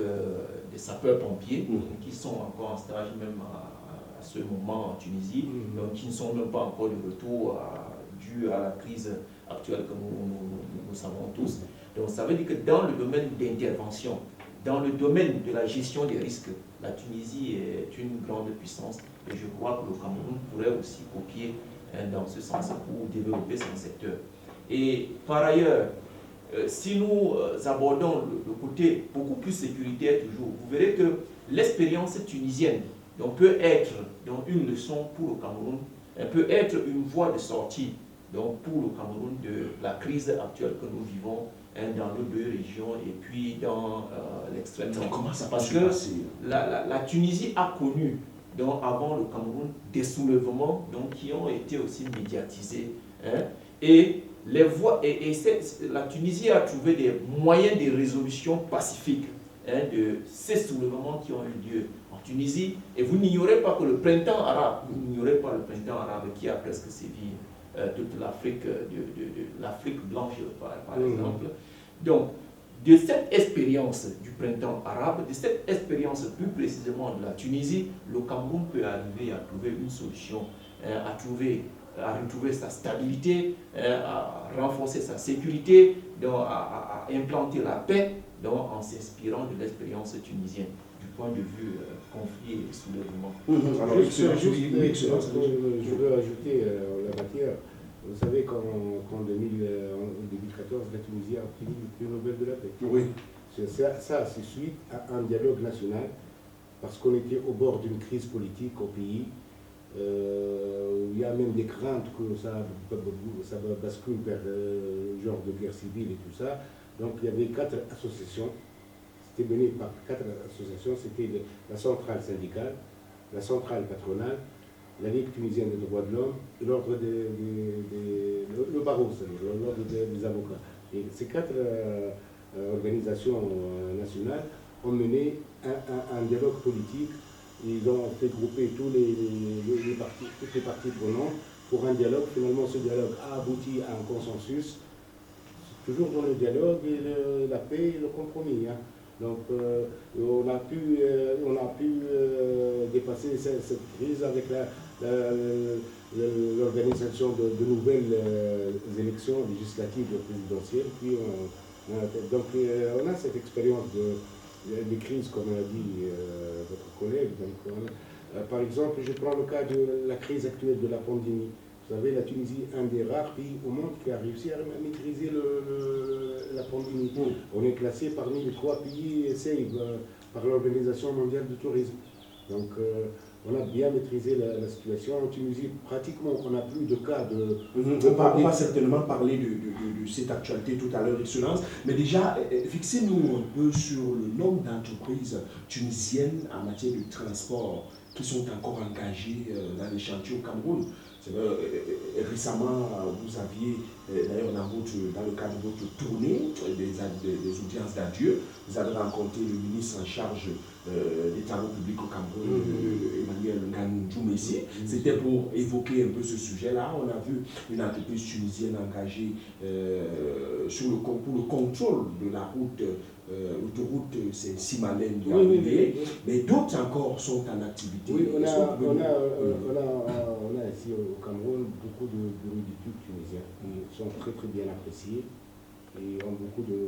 des sapeurs-pompiers, qui sont encore en stage même à ce moment en Tunisie, donc qui ne sont même pas encore de retour dû à la crise actuelle que nous savons tous. Donc ça veut dire que dans le domaine d'intervention, dans le domaine de la gestion des risques, la Tunisie est une grande puissance et je crois que le Cameroun pourrait aussi copier dans ce sens pour développer son secteur. Et par ailleurs, si nous abordons le côté beaucoup plus sécuritaire toujours, vous verrez que l'expérience tunisienne donc, peut être donc, une leçon pour le Cameroun, elle peut être une voie de sortie donc, pour le Cameroun de la crise actuelle que nous vivons dans nos deux régions et puis dans l'extrême nord. Comment ça Parce que la Tunisie a connu donc, avant le Cameroun des soulèvements donc, qui ont été aussi médiatisés. Et la Tunisie a trouvé des moyens de résolution pacifique de ces soulèvements qui ont eu lieu en Tunisie. Et vous n'ignorez pas que le printemps arabe, qui a presque sévi toute l'Afrique, l'Afrique blanche par exemple. Donc, de cette expérience du printemps arabe, de cette expérience plus précisément de la Tunisie, le Cameroun peut arriver à trouver une solution, à retrouver sa stabilité, à renforcer sa sécurité, donc à implanter la paix donc en s'inspirant de l'expérience tunisienne du point de vue conflit et soulèvement. Je veux ajouter la matière. Vous savez qu'en 2014, la Tunisie a obtenu le prix Nobel de la paix. Oui. Ça, c'est suite à un dialogue national, parce qu'on était au bord d'une crise politique au pays. Il y a même des craintes que ça bascule vers le genre de guerre civile et tout ça. Donc il y avait 4 associations, c'était mené par 4 associations, c'était la centrale syndicale, la centrale patronale, la Ligue tunisienne des droits de l'homme et l'ordre le barreau, c'est-à-dire l'ordre des avocats. Et ces 4 organisations nationales ont mené un dialogue politique. Ils ont fait grouper toutes les parties prenantes pour un dialogue. Finalement, ce dialogue a abouti à un consensus, toujours dans le dialogue et la paix et le compromis. Donc, on a pu dépasser cette crise avec l'organisation de nouvelles élections législatives et présidentielles. Puis, on a cette expérience des crises, comme a dit votre collègue. Donc, par exemple, je prends le cas de la crise actuelle de la pandémie. Vous savez, la Tunisie est un des rares pays au monde qui a réussi à maîtriser la pandémie. On est classé parmi les 3 pays safe par l'Organisation mondiale du tourisme. Donc, on a bien maîtrisé la situation. En Tunisie, pratiquement, on n'a plus de cas de... On va certainement parler de cette actualité tout à l'heure, Excellence. Mais déjà, fixez-nous un peu sur le nombre d'entreprises tunisiennes en matière de transport qui sont encore engagées dans les chantiers au Cameroun. Récemment, vous aviez, d'ailleurs dans le cadre de votre tournée des audiences d'adieu, vous avez rencontré le ministre en charge des travaux publics au Cameroun, Emmanuel Nganou-Djoumessi. C'était pour évoquer un peu ce sujet-là. On a vu une entreprise tunisienne engagée pour le contrôle de la route, l'autoroute, c'est Simalène, mais d'autres encore sont en activité. Oui, on a ici au Cameroun beaucoup de bureaux d'études tunisiens qui sont très très bien appréciés et ont beaucoup de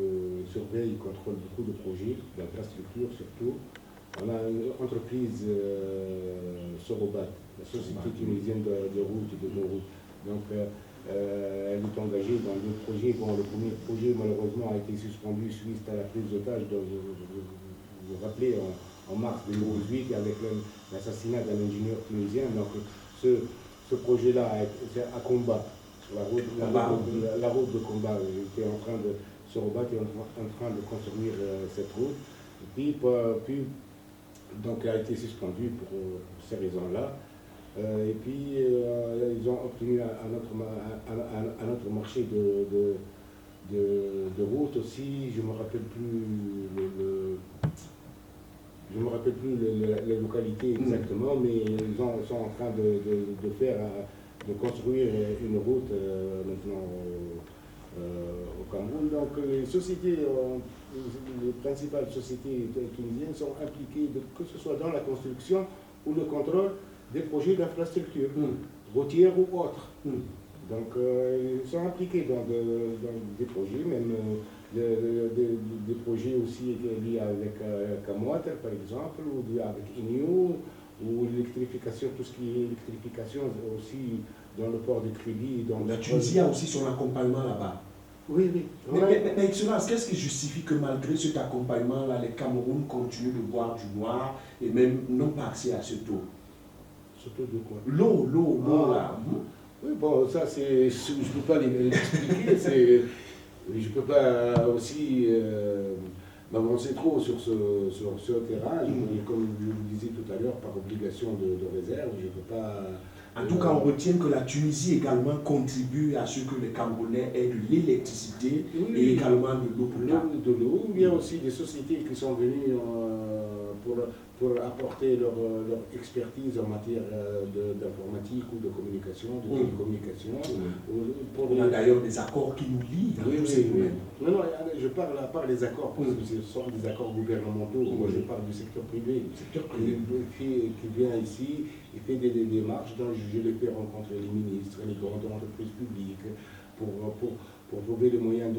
surveillent, contrôlent beaucoup de projets, d'infrastructures surtout. On a une entreprise Sorobat, la Société tunisienne de route et de non-route. Donc elle est engagée dans deux projets. Bon, le premier projet malheureusement a été suspendu suite à la prise d'otage, vous vous rappelez, en mars 2018 avec l'assassinat d'un ingénieur tunisien. Donc ce projet-là est à combat. La route de combat était en train de se rebattre et en train de construire cette route. Et puis donc elle a été suspendue pour ces raisons-là. Et puis ils ont obtenu un autre marché de route aussi. Je ne me rappelle plus les localités exactement, mais ils sont en train de construire une route maintenant au Cameroun. Donc les sociétés, les principales sociétés tunisiennes sont impliquées, que ce soit dans la construction ou le contrôle des projets d'infrastructure, routières ou autres. Donc ils sont impliqués dans des projets, même des projets aussi liés avec Camwater par exemple, ou liés avec INEO, ou l'électrification, tout ce qui est électrification aussi dans le port de Crédit. La Tunisie a aussi son accompagnement là-bas. Oui. Mais Excellence, qu'est-ce qui justifie que malgré cet accompagnement-là, les Camerounais continuent de boire du noir et même n'ont pas accès à cette eau? Cette eau de quoi? L'eau là. Oui, bon, ça c'est, je ne peux pas l'expliquer, je ne peux pas aussi m'avancer trop sur ce terrain. Comme je vous disais tout à l'heure, par obligation de réserve, je ne peux pas... En tout cas, on retient que la Tunisie également contribue à ce que les Camerounais aient de l'électricité et également de l'eau potable. De l'eau. Il y a aussi des sociétés qui sont venues pour apporter leur expertise en matière d'informatique ou de communication, de télécommunication. Il y a d'ailleurs des accords qui nous lient dans tous ces domaines. Non, je parle à part les accords, parce que ce sont des accords gouvernementaux. Moi, je parle du secteur privé. Le secteur privé qui vient ici, il fait des démarches, donc je les fais rencontrer les ministres, les grandes entreprises publiques, pour trouver les moyens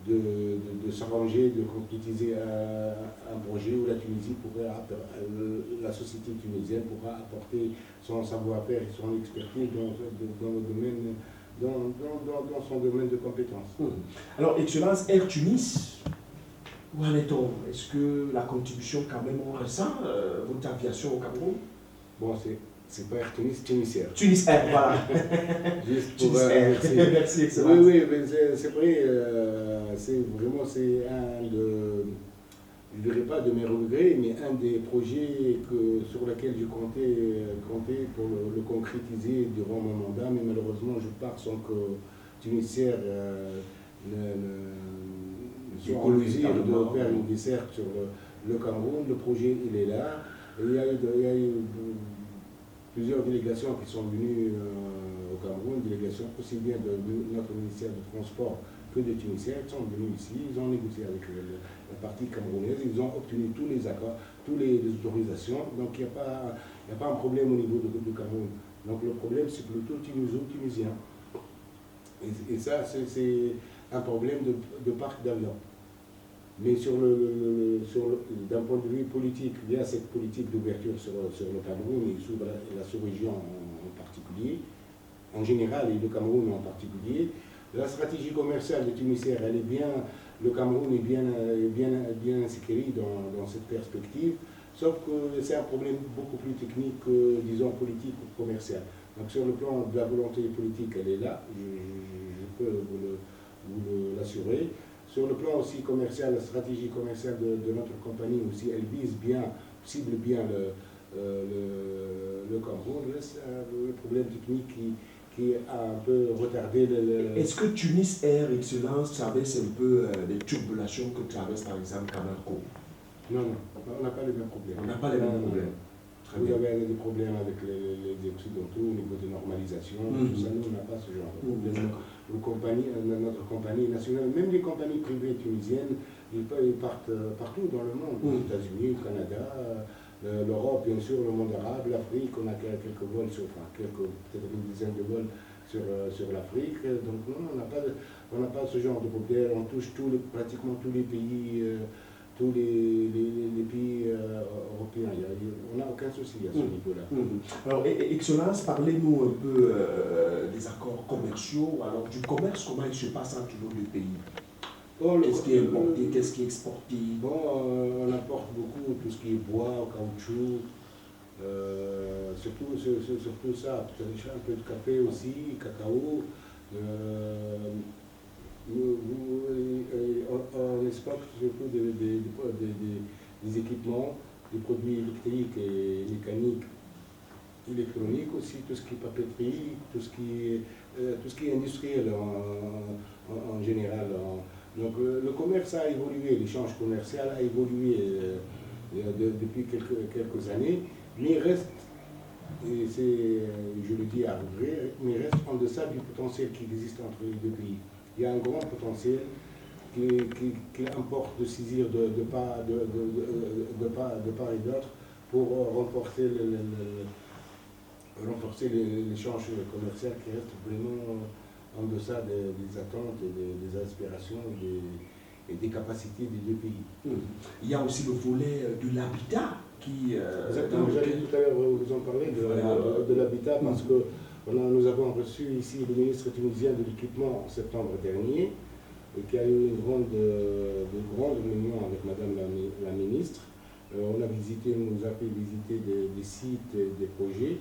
de s'arranger, de concrétiser un projet où la Tunisie pourrait, la société tunisienne pourra apporter son savoir-faire et son expertise dans le domaine, dans son domaine de compétences. Alors, Excellence, Air Tunis, où en est-on? Est-ce que la contribution quand même on ressent votre aviation au Cameroun? Bon, c'est pas Air Tunis, Tunisair. Tunisair, voilà. Juste pour, merci, Excellence. Oui, mais c'est vrai, c'est un de, je ne dirais pas de mes regrets, mais un des projets sur lesquels je comptais pour le concrétiser durant mon mandat, mais malheureusement je pars sans que Tunisair soit en mesure de faire une desserte sur le Cameroun. Le projet, il est là. Et il y a eu plusieurs délégations qui sont venues au Cameroun, délégations aussi bien de notre ministère de Transport que de Tunisiens. Ils sont venus ici, ils ont négocié avec la partie camerounaise, ils ont obtenu tous les accords, toutes les autorisations. Donc il n'y a pas un problème au niveau du Cameroun. Donc le problème, c'est plutôt tunisien. Et ça, c'est un problème de parc d'avions. Mais d'un point de vue politique, il y a cette politique d'ouverture sur le Cameroun et sur la sous-région en particulier, en général, et le Cameroun en particulier. La stratégie commerciale des Tunisiens, elle est bien, le Cameroun est bien inscrit dans cette perspective, sauf que c'est un problème beaucoup plus technique que, disons, politique ou commercial. Donc sur le plan de la volonté politique, elle est là, je peux vous l'assurer. Sur le plan aussi commercial, la stratégie commerciale de notre compagnie aussi, elle cible bien le Cameroun. Le problème technique qui a un peu retardé Est-ce que Tunis Air Excellence traverse un peu les turbulations que traverse par exemple Camarco? Non, on n'a pas les mêmes problèmes. On n'a pas les mêmes problèmes. Vous avez des problèmes avec les Occidentaux au niveau de normalisation, tout ça, nous on n'a pas ce genre de problème. Notre compagnie nationale, même les compagnies privées tunisiennes, ils partent partout dans le monde, aux États-Unis, au Canada, l'Europe, bien sûr, le monde arabe, l'Afrique, on a quelques vols, peut-être une dizaine de vols sur l'Afrique. Donc non, on n'a pas ce genre de problème, on touche pratiquement tous les pays. Tous les pays européens, on n'a aucun souci à ce niveau-là. Alors, Excellence, parlez-nous un peu des accords commerciaux. Alors, du commerce, comment il se passe entre nos deux pays? Qu'est-ce qui est importé, qu'est-ce qui est exporté? Bon, on importe beaucoup, tout ce qui est bois, caoutchouc, surtout ça, peut-être un peu de café aussi, cacao. On exporte surtout des équipements, des produits électriques et mécaniques, électroniques aussi, tout ce qui est papeterie, tout ce qui est industriel en général. Donc le commerce a évolué, l'échange commercial a évolué depuis quelques années, mais il reste, et je le dis à regret, mais il reste en deçà du potentiel qui existe entre les deux pays. Il y a un grand potentiel qu'il importe de saisir de part et d'autre pour renforcer l'échange commercial qui reste vraiment en deçà des attentes et des aspirations et des capacités des deux pays. Il y a aussi le volet de l'habitat qui... Exactement, j'allais tout à l'heure vous en parler de l'habitat parce que nous avons reçu ici le ministre tunisien de l'équipement en septembre dernier, et qui a eu une grande réunion avec Madame la ministre. On nous a fait visiter des sites, des projets.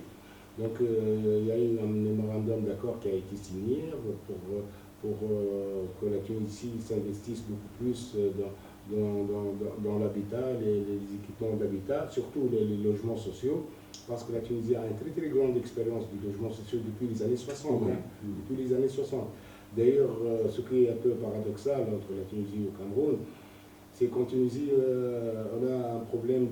Donc il y a eu un mémorandum d'accord qui a été signé pour que la Tunisie s'investisse beaucoup plus dans l'habitat, les équipements d'habitat, surtout les logements sociaux. Parce que la Tunisie a une très très grande expérience du logement social depuis les années 60. Depuis les années 60. D'ailleurs, ce qui est un peu paradoxal entre la Tunisie et le Cameroun, c'est qu'en Tunisie, on a un problème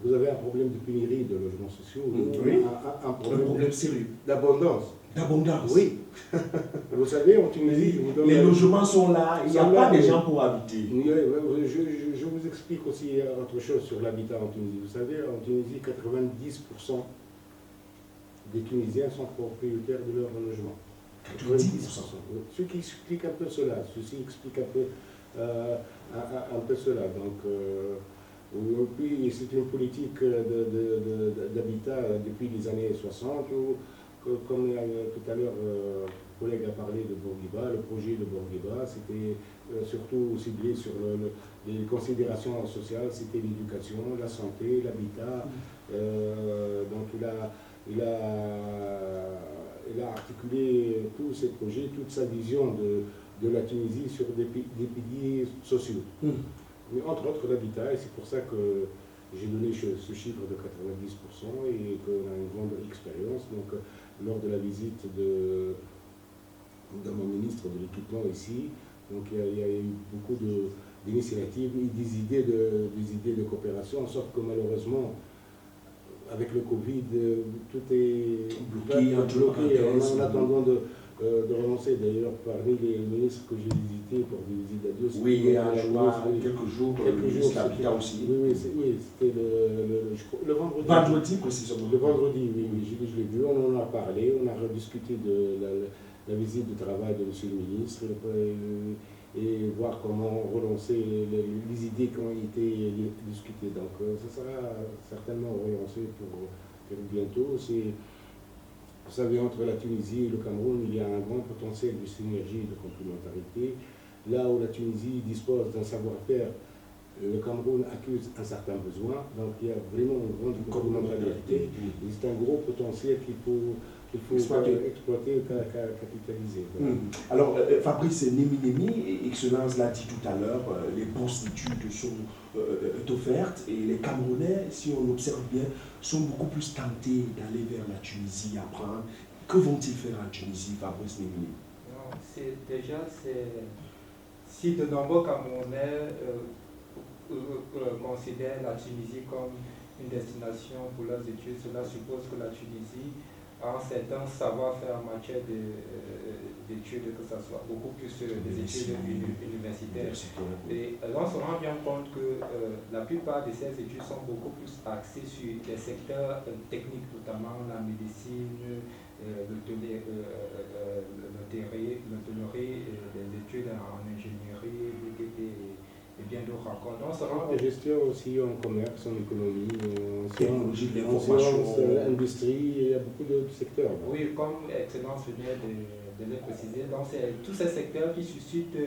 vous avez un problème de pénurie de logements sociaux, un problème sérieux d'abondance. D'abondance. Oui. Vous savez, en Tunisie, les logements sont là, il n'y a pas de gens pour habiter. Je vous explique aussi autre chose sur l'habitat en Tunisie. Vous savez, en Tunisie, 90% des Tunisiens sont propriétaires de leur logement. 90%. Ce qui explique un peu cela. Ceci explique un peu cela. Donc, puis c'est une politique d'habitat depuis les années 60 où, comme tout à l'heure le collègue a parlé de Bourguiba, le projet de Bourguiba, c'était surtout ciblé sur les considérations sociales, c'était l'éducation, la santé, l'habitat. Donc il a articulé tous ces projets, toute sa vision de la Tunisie sur des piliers sociaux. Mais entre autres l'habitat, et c'est pour ça que j'ai donné ce chiffre de 90% et qu'on a une grande expérience. Donc, lors de la visite de mon ministre de l'équipement ici, donc il y a eu beaucoup d'initiatives et des idées de coopération, sauf que malheureusement, avec le Covid, tout est bloqué en attendant de relancer. D'ailleurs, parmi les ministres que j'ai visités pour des visites d'adieu, oui, il y a quelques jours, l'habitat aussi. Oui, c'était le vendredi. Vendredi, précisément. Le vendredi, oui, je l'ai vu, on en a parlé, on a rediscuté de la visite de travail de M. le ministre et voir comment relancer les idées qui ont été discutées. Donc ça sera certainement relancé pour bientôt. Vous savez, entre la Tunisie et le Cameroun, il y a un grand potentiel de synergie et de complémentarité. Là où la Tunisie dispose d'un savoir-faire, le Cameroun accuse un certain besoin. Donc il y a vraiment une grande complémentarité. C'est un gros potentiel qu'il faut exploiter, capitaliser. Voilà. Alors, Fabrice Némi, Excellence l'a dit tout à l'heure, les bourses d'études sont offertes et les Camerounais, si on observe bien, sont beaucoup plus tentés d'aller vers la Tunisie, apprendre. Que vont-ils faire en Tunisie, Fabrice Némi? Si de nombreux Camerounais considèrent la Tunisie comme une destination pour leurs études, cela suppose que la Tunisie a un certain savoir-faire en matière d'études, que ce soit beaucoup plus des études universitaires. Et on se rend bien compte que la plupart de ces études sont beaucoup plus axées sur des secteurs techniques, notamment la médecine, l'hôtellerie, les études en ingénierie, et bien d'autres encore. Donc, la gestion aussi en commerce, en économie, en sciences, industrie, il y a beaucoup de secteurs. Oui, comme Excellence venait de le préciser, donc c'est tous ces secteurs qui suscitent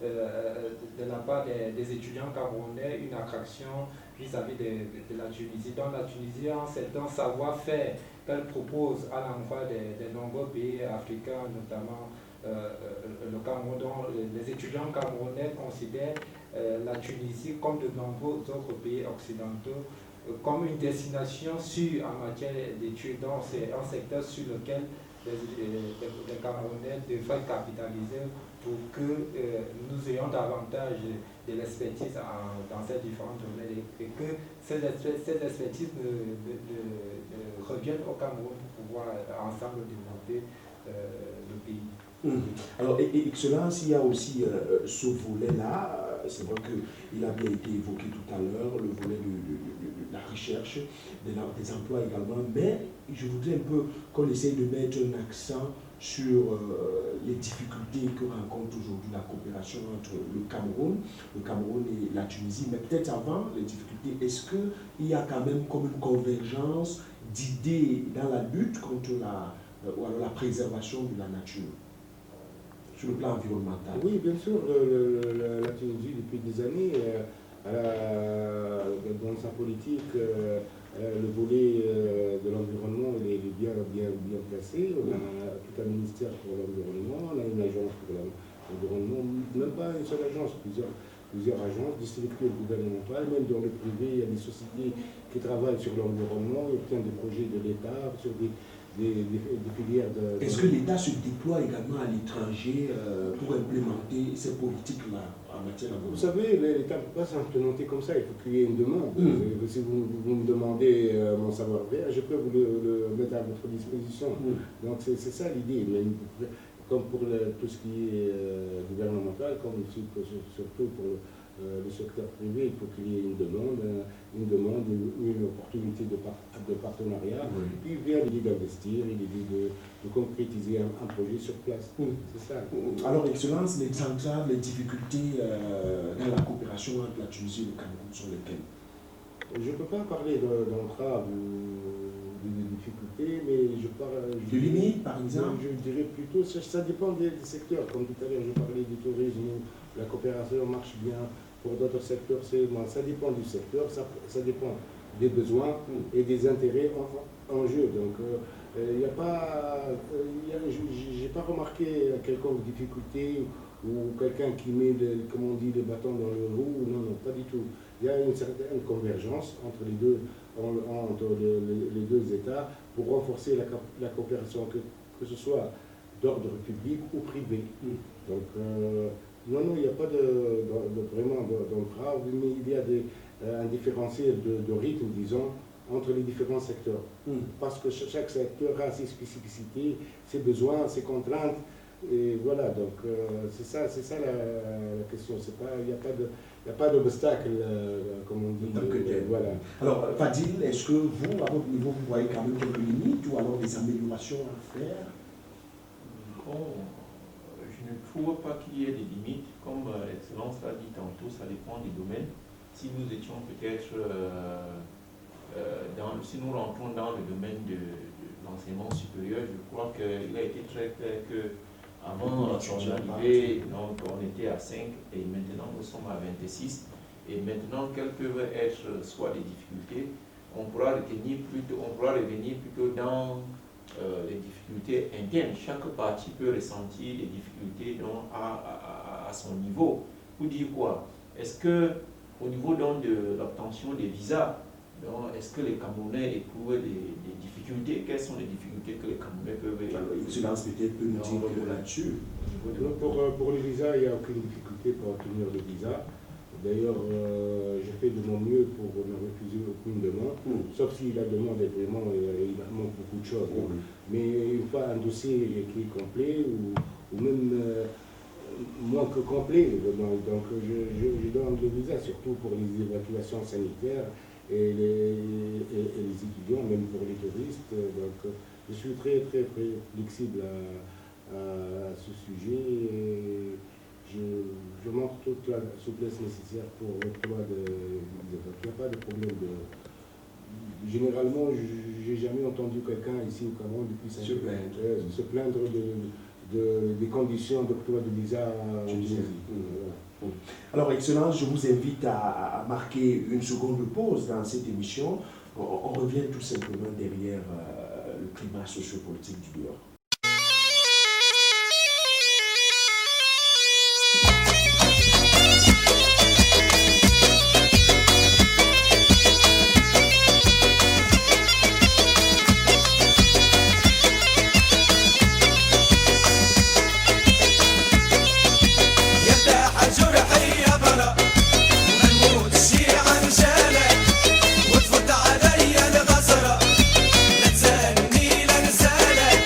de la part des étudiants camerounais une attraction vis-à-vis de la Tunisie. Donc la Tunisie a un certain savoir-faire qu'elle propose à l'endroit des nombreux pays africains, notamment le Cameroun, dont les étudiants camerounais considèrent la Tunisie, comme de nombreux autres pays occidentaux, comme une destination sûre en matière d'études. Donc c'est un secteur sur lequel les Camerounais devraient capitaliser pour que nous ayons davantage de l'expertise dans ces différents domaines et que ces expertises reviennent au Cameroun pour pouvoir ensemble développer le pays. Alors, Excellence, il y a aussi ce volet-là, c'est vrai qu'il a bien été évoqué tout à l'heure, le volet de la recherche, des emplois également, mais je voudrais un peu qu'on essaye de mettre un accent sur les difficultés que rencontre aujourd'hui la coopération entre le Cameroun et la Tunisie, mais peut-être avant les difficultés, est-ce qu'il y a quand même comme une convergence d'idées dans la lutte contre la préservation de la nature sur le plan environnemental? Oui, bien sûr, la Tunisie, depuis des années, dans sa politique, le volet de l'environnement il est bien placé. On a tout un ministère pour l'environnement, on a une agence pour l'environnement, même pas une seule agence, plusieurs agences, des structures gouvernementales, même dans le privé, il y a des sociétés qui travaillent sur l'environnement, ils obtiennent des projets de l'État, sur des filières de... Est-ce que l'État se déploie également à l'étranger pour implémenter ces politiques-là en matière d'environnement? Vous savez, l'État ne peut pas s'implémenter comme ça, il faut qu'il y ait une demande. Si vous me demandez mon savoir-faire, je peux vous le mettre à votre disposition. Donc c'est ça l'idée. Comme pour tout ce qui est gouvernemental, comme surtout pour le secteur privé, il faut qu'il y ait une demande, une opportunité de partenariat, puis vient l'idée d'investir, l'idée de concrétiser un projet sur place. C'est ça. Alors, Excellence, les entraves, les difficultés dans la coopération entre la Tunisie et le Cameroun sont lesquelles? Je ne peux pas parler d'entraves ou de difficultés, mais je parle... De limites, par exemple? Je dirais plutôt, ça dépend des secteurs. Comme tout à l'heure, je parlais du tourisme, la coopération marche bien. Pour d'autres secteurs, ça dépend du secteur, ça dépend des besoins et des intérêts en jeu. Donc, il n'y a pas... j'ai pas remarqué quelconque difficulté ou quelqu'un qui met, comme on dit, les bâtons dans le roue. Non, pas du tout. Il y a une certaine convergence entre les deux États pour renforcer la coopération, que ce soit d'ordre public ou privé. Donc, non, il n'y a pas vraiment d'entrave, mais il y a un différentiel de rythme, disons, entre les différents secteurs. Parce que chaque secteur a ses spécificités, ses besoins, ses contraintes. Et voilà, donc c'est ça la question. Il n'y a pas d'obstacle, comme on dit. Voilà. Alors, Fadil, est-ce que vous, à votre niveau, vous voyez quand même quelques limites ou alors des améliorations à faire? bon, je ne trouve pas qu'il y ait des limites. Comme l'Excellence l'a dit tantôt, ça dépend des domaines. Si nous étions peut-être, si nous rentrons dans le domaine de l'enseignement supérieur, je crois qu'il a été très clair qu'avant son arrivée, donc, on était à 5 et maintenant nous sommes à 26. Et maintenant, quelles peuvent être soit des difficultés, on pourra revenir plutôt dans les difficultés internes. Chaque partie peut ressentir des difficultés donc, à son niveau. Pour dire quoi? Est-ce que au niveau donc, de l'obtention des visas, est-ce que les Camerounais éprouvent des difficultés? Quelles sont les difficultés que les Camerounais peuvent éprouver? L'excellence peut-être peut nous dire un mot là-dessus. Pour les visas, il n'y a aucune difficulté pour obtenir le visa. D'ailleurs, je fais de mon mieux pour ne refuser aucune demande, sauf si la demande est vraiment, il manque beaucoup de choses. Mais une fois un dossier qui est complet, ou même moins que complet, donc je donne le visa, surtout pour les évacuations sanitaires et les étudiants, même pour les touristes. Donc je suis très très très flexible à ce sujet. Et je montre toute la souplesse nécessaire pour l'octroi de visa. Il n'y a pas de problème Généralement, je n'ai jamais entendu quelqu'un ici au Cameroun depuis se plaindre des conditions d'octroi de visa en Tunisie. Alors, Excellence, je vous invite à marquer une seconde pause dans cette émission. On revient tout simplement derrière le climat sociopolitique du dehors. وتفوت علي الغزرة لا تسالني لا نسالك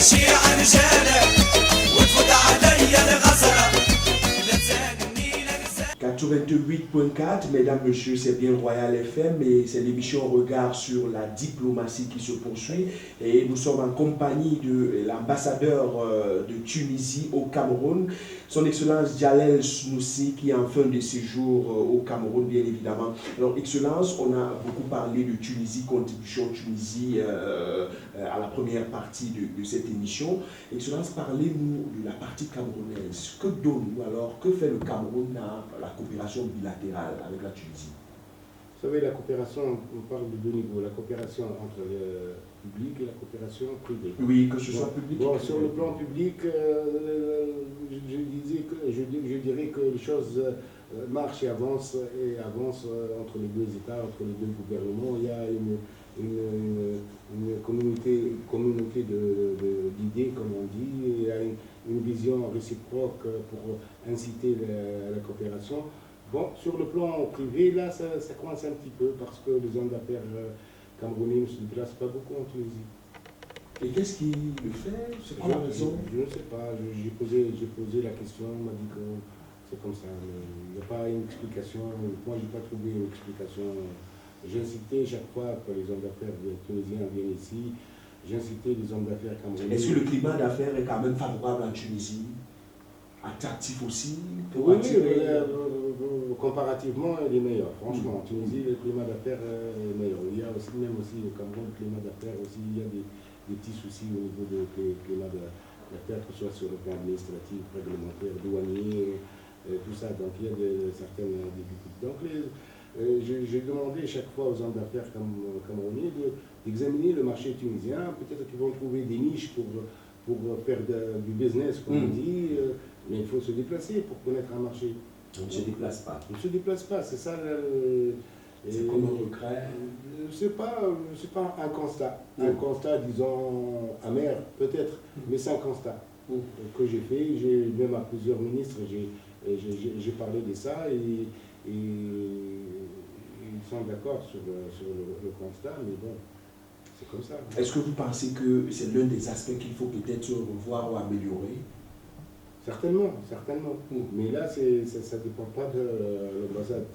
88.4, mesdames, messieurs, c'est bien Royal FM et c'est l'émission Regard sur la diplomatie qui se poursuit. Et nous sommes en compagnie de l'ambassadeur de Tunisie au Cameroun, son Excellence Jalel Snoussi, qui est en fin de séjour au Cameroun, bien évidemment. Alors, Excellence, on a beaucoup parlé de Tunisie, contribution Tunisie à la première partie de cette émission. Excellence, parlez-nous de la partie camerounaise. Que donne, ou alors, que fait le Cameroun dans la coopération bilatérale avec la Tunisie? Vous savez, la coopération, on parle de deux niveaux, la coopération entre le public et la coopération privée. Oui, que ce soit public et privé. Sur le plan public, je dirais que les choses marchent et avancent entre les deux États, entre les deux gouvernements. Il y a une communauté d'idées, comme on dit, il y a une vision réciproque pour inciter la coopération. Bon, sur le plan privé, là, ça coince un petit peu parce que les hommes d'affaires camerounais ne se déplacent pas beaucoup en Tunisie. Et qu'est-ce qui le fait? C'est quoi la raison? Je ne sais pas. J'ai posé la question, on m'a dit que c'est comme ça. Il n'y a pas une explication. Moi, je n'ai pas trouvé une explication. J'ai incité chaque fois que les hommes d'affaires tunisiens viennent ici, j'ai incité les hommes d'affaires camerounais. Est-ce que le climat d'affaires est quand même favorable en Tunisie? Attractif aussi? Oui, comparativement, il est meilleur. Franchement, en Tunisie, le climat d'affaires est meilleur. Il y a aussi, même aussi au Cameroun, le climat d'affaires aussi, il y a des petits soucis au niveau du climat d'affaires, que ce soit sur le plan administratif, réglementaire, douanier, tout ça. Donc il y a certaines difficultés. Donc j'ai demandé chaque fois aux hommes d'affaires camerounais d'examiner le marché tunisien. Peut-être qu'ils vont trouver des niches pour faire du business, comme on dit. Mais il faut se déplacer pour connaître un marché. On ne se déplace pas. On ne se déplace pas, c'est ça. C'est comme un regret. C'est pas un constat. Un constat, disons, amer, peut-être, mais c'est un constat que j'ai fait. Même à plusieurs ministres, j'ai parlé de ça et ils sont d'accord sur le constat, mais bon, c'est comme ça. Est-ce que vous pensez que c'est l'un des aspects qu'il faut peut-être revoir ou améliorer? Certainement. Mais là, ça ne dépend pas de l'ambassade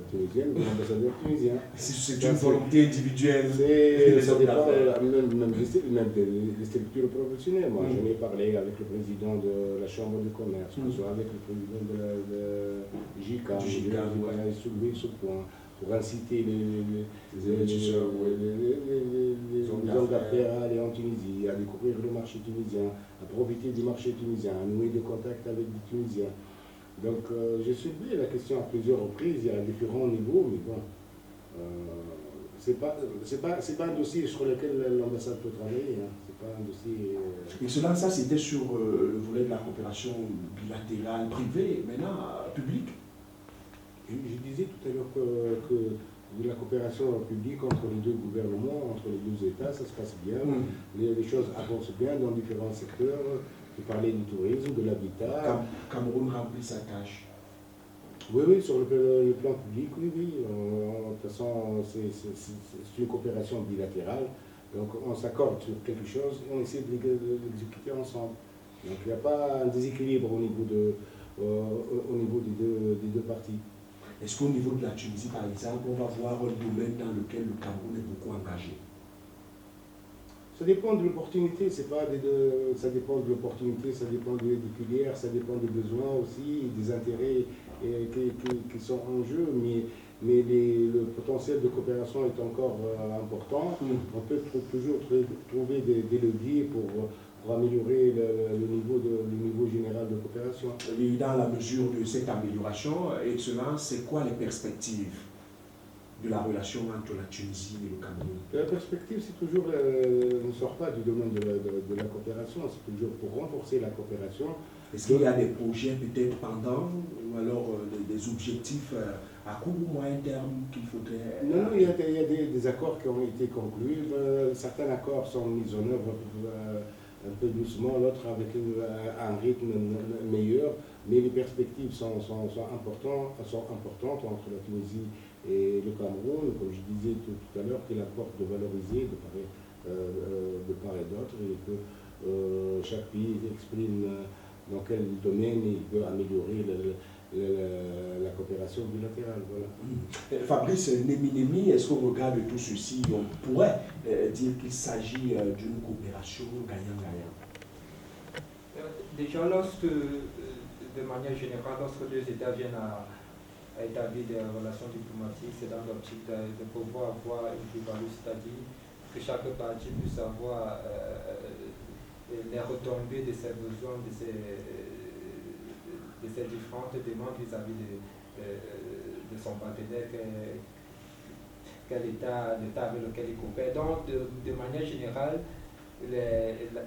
tunisienne, de l'ambassadeur tunisien. C'est une volonté individuelle. Ça dépend même des structures professionnelles. Moi, j'en ai parlé avec le président de la Chambre de commerce, que ce soit avec le président de JICA. J'ai soulevé ce point pour inciter les hommes d'affaires à aller en Tunisie, à découvrir le marché tunisien, à profiter du marché tunisien, à nouer des contacts avec des Tunisiens. Donc j'ai soulevé la question à plusieurs reprises, il y a différents niveaux, mais bon, c'est pas un dossier sur lequel l'ambassade peut travailler, hein. C'est pas un dossier... Et cela, ça c'était sur le volet de la coopération bilatérale privée, maintenant publique. Je disais tout à l'heure que de la coopération publique entre les deux gouvernements, entre les deux États, ça se passe bien. Les choses avancent bien dans différents secteurs. Je parlais du tourisme, de l'habitat. Cameroun remplit sa tâche. Oui, sur le plan public, oui. De toute façon, c'est une coopération bilatérale. Donc on s'accorde sur quelque chose et on essaie de l'exécuter ensemble. Donc il n'y a pas un déséquilibre au niveau des deux parties. Est-ce qu'au niveau de la Tunisie, par exemple, on va voir un domaine dans lequel le Cameroun est beaucoup engagé? Ça dépend de l'opportunité, ça dépend de l'opportunité, ça dépend des filières, ça dépend des besoins aussi, des intérêts qui sont en jeu, mais le potentiel de coopération est encore important. On peut toujours trouver des leviers pour améliorer le niveau général de coopération. Et dans la mesure de cette amélioration, Excellence, c'est quoi les perspectives de la relation entre la Tunisie et le Cameroun? La perspective, c'est toujours, ne sort pas du domaine de la coopération, c'est toujours pour renforcer la coopération. Est-ce qu'il y a des projets peut-être pendant, ou alors des objectifs à court ou moyen terme qu'il faudrait... Non, il y a des accords qui ont été conclus. Certains accords sont mis en œuvre un peu doucement, l'autre avec un rythme meilleur, mais les perspectives sont importantes entre la Tunisie et le Cameroun. Comme je disais tout à l'heure, qu'il apporte de valoriser de part et d'autre, et que chaque pays exprime dans quel domaine il peut améliorer la coopération bilatérale. Voilà. Fabrice Nemi, est-ce qu'on regarde tout ceci, on pourrait dire qu'il s'agit d'une coopération gagnant-gagnant? Déjà, de manière générale, lorsque deux États viennent à établir des relations diplomatiques, c'est dans l'optique de pouvoir avoir une plus-value, c'est-à-dire que chaque partie puisse avoir les retombées de ses besoins, de ses différentes demandes vis-à-vis de son partenaire, quel État avec lequel il coopère. Donc, de manière générale,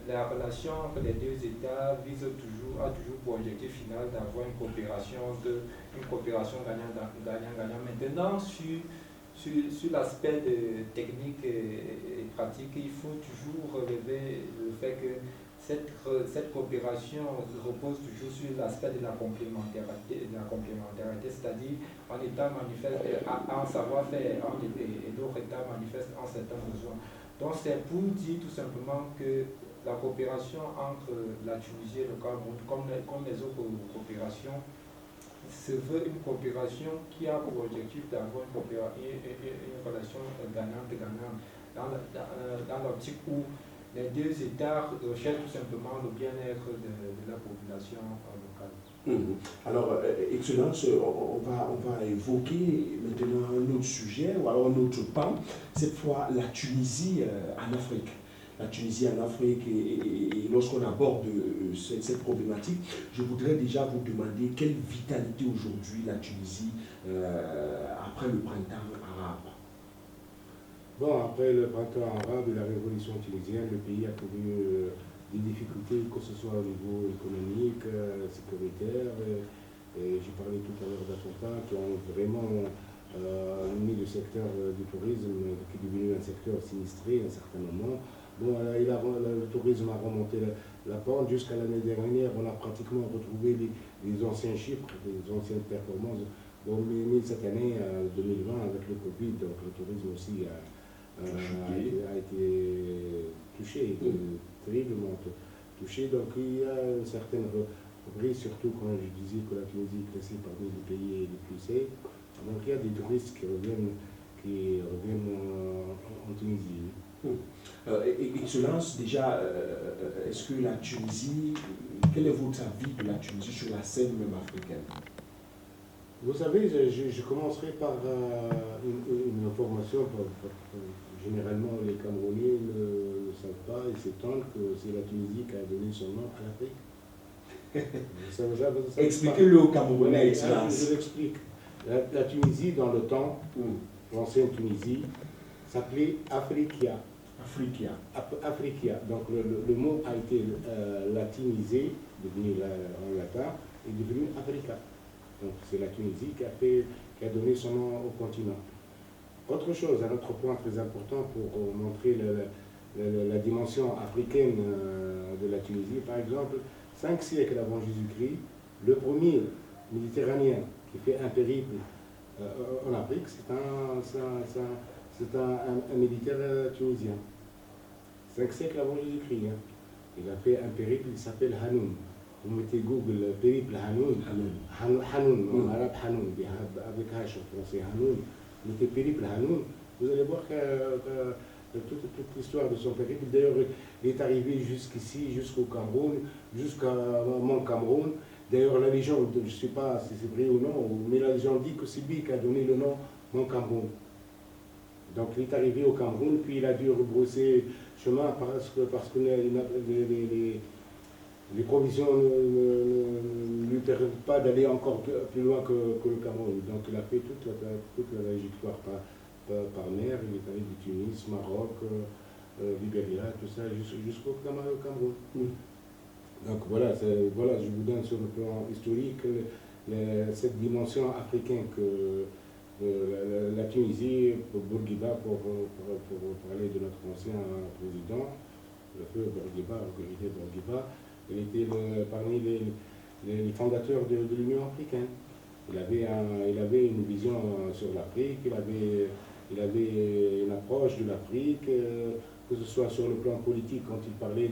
la relation entre les deux États a toujours pour objectif final d'avoir une coopération gagnant-gagnant. Maintenant, sur l'aspect technique et pratique, il faut toujours relever le fait que cette coopération repose toujours sur l'aspect de la complémentarité, c'est-à-dire un État manifeste un savoir-faire et d'autres États manifestent un certain besoin. Donc c'est pour dire tout simplement que la coopération entre la Tunisie et le Cameroun, comme les autres coopérations, se veut une coopération qui a pour objectif d'avoir une relation gagnante-gagnante dans l'optique où les deux États recherchent tout simplement le bien-être de la population locale. Alors, Excellence, on va évoquer maintenant un autre sujet, ou alors un autre pan, cette fois la Tunisie en Afrique. La Tunisie en Afrique, et lorsqu'on aborde cette problématique, je voudrais déjà vous demander quelle vitalité aujourd'hui la Tunisie après le printemps arabe. Bon, après le printemps arabe et la révolution tunisienne, le pays a connu des difficultés, que ce soit au niveau économique, sécuritaire, et j'ai parlé tout à l'heure d'attentats qui ont vraiment mis le secteur du tourisme, qui est devenu un secteur sinistré à un certain moment. Bon, le tourisme a remonté la pente. Jusqu'à l'année dernière, on a pratiquement retrouvé les anciens chiffres, les anciennes performances. Bon, mais cette année, 2020, avec le Covid, donc le tourisme aussi a été touché, terriblement touché. Donc il y a une certaine reprise, surtout quand je disais que la Tunisie est classée parmi les pays les plus safe. Donc il y a des touristes qui reviennent en Tunisie. Excellence, déjà, est-ce que la Tunisie, quel est votre avis de la Tunisie sur la scène même africaine? Vous savez, je commencerai par une information. Généralement, les Camerounais ne savent pas et s'étonnent que c'est la Tunisie qui a donné son nom à l'Afrique. Expliquez-le aux Camerounais, Excellence. Je l'explique. La Tunisie, dans le temps, l'ancienne Tunisie, s'appelait Africa. Donc le mot a été latinisé, devenu en latin, et devenu Africa. Donc c'est la Tunisie qui a donné son nom au continent. Autre chose, un autre point très important pour montrer la dimension africaine de la Tunisie, par exemple, 5 siècles avant Jésus-Christ, le premier méditerranéen qui fait un périple en Afrique, c'est un militaire tunisien. 5 siècles avant Jésus-Christ. Hein. Il a fait un périple, il s'appelle Hanoun. Vous mettez Google, périple Hanoun, en arabe Hanoun, avec H en français, Hanoun. Vous mettez périple Hanoun, vous allez voir que toute l'histoire de son périple, d'ailleurs, il est arrivé jusqu'ici, jusqu'au Cameroun, jusqu'à Mont Cameroun. D'ailleurs, la légende, je ne sais pas si c'est vrai ou non, mais la légende dit que c'est lui qui a donné le nom Mont Cameroun. Donc il est arrivé au Cameroun, puis il a dû rebrousser chemin parce que les provisions ne lui permettent pas d'aller encore plus loin que le Cameroun. Donc il a fait toute la trajectoire par mer, il est allé du Tunis, Maroc, Libéria, tout ça, jusqu'au Cameroun. Donc voilà, je vous donne sur le plan historique cette dimension africaine que la Tunisie, pour Bourguiba, pour parler de notre ancien président, le feu Bourguiba, il était parmi les fondateurs de l'Union africaine. Il avait une vision sur l'Afrique, il avait une approche de l'Afrique, que ce soit sur le plan politique, quand il parlait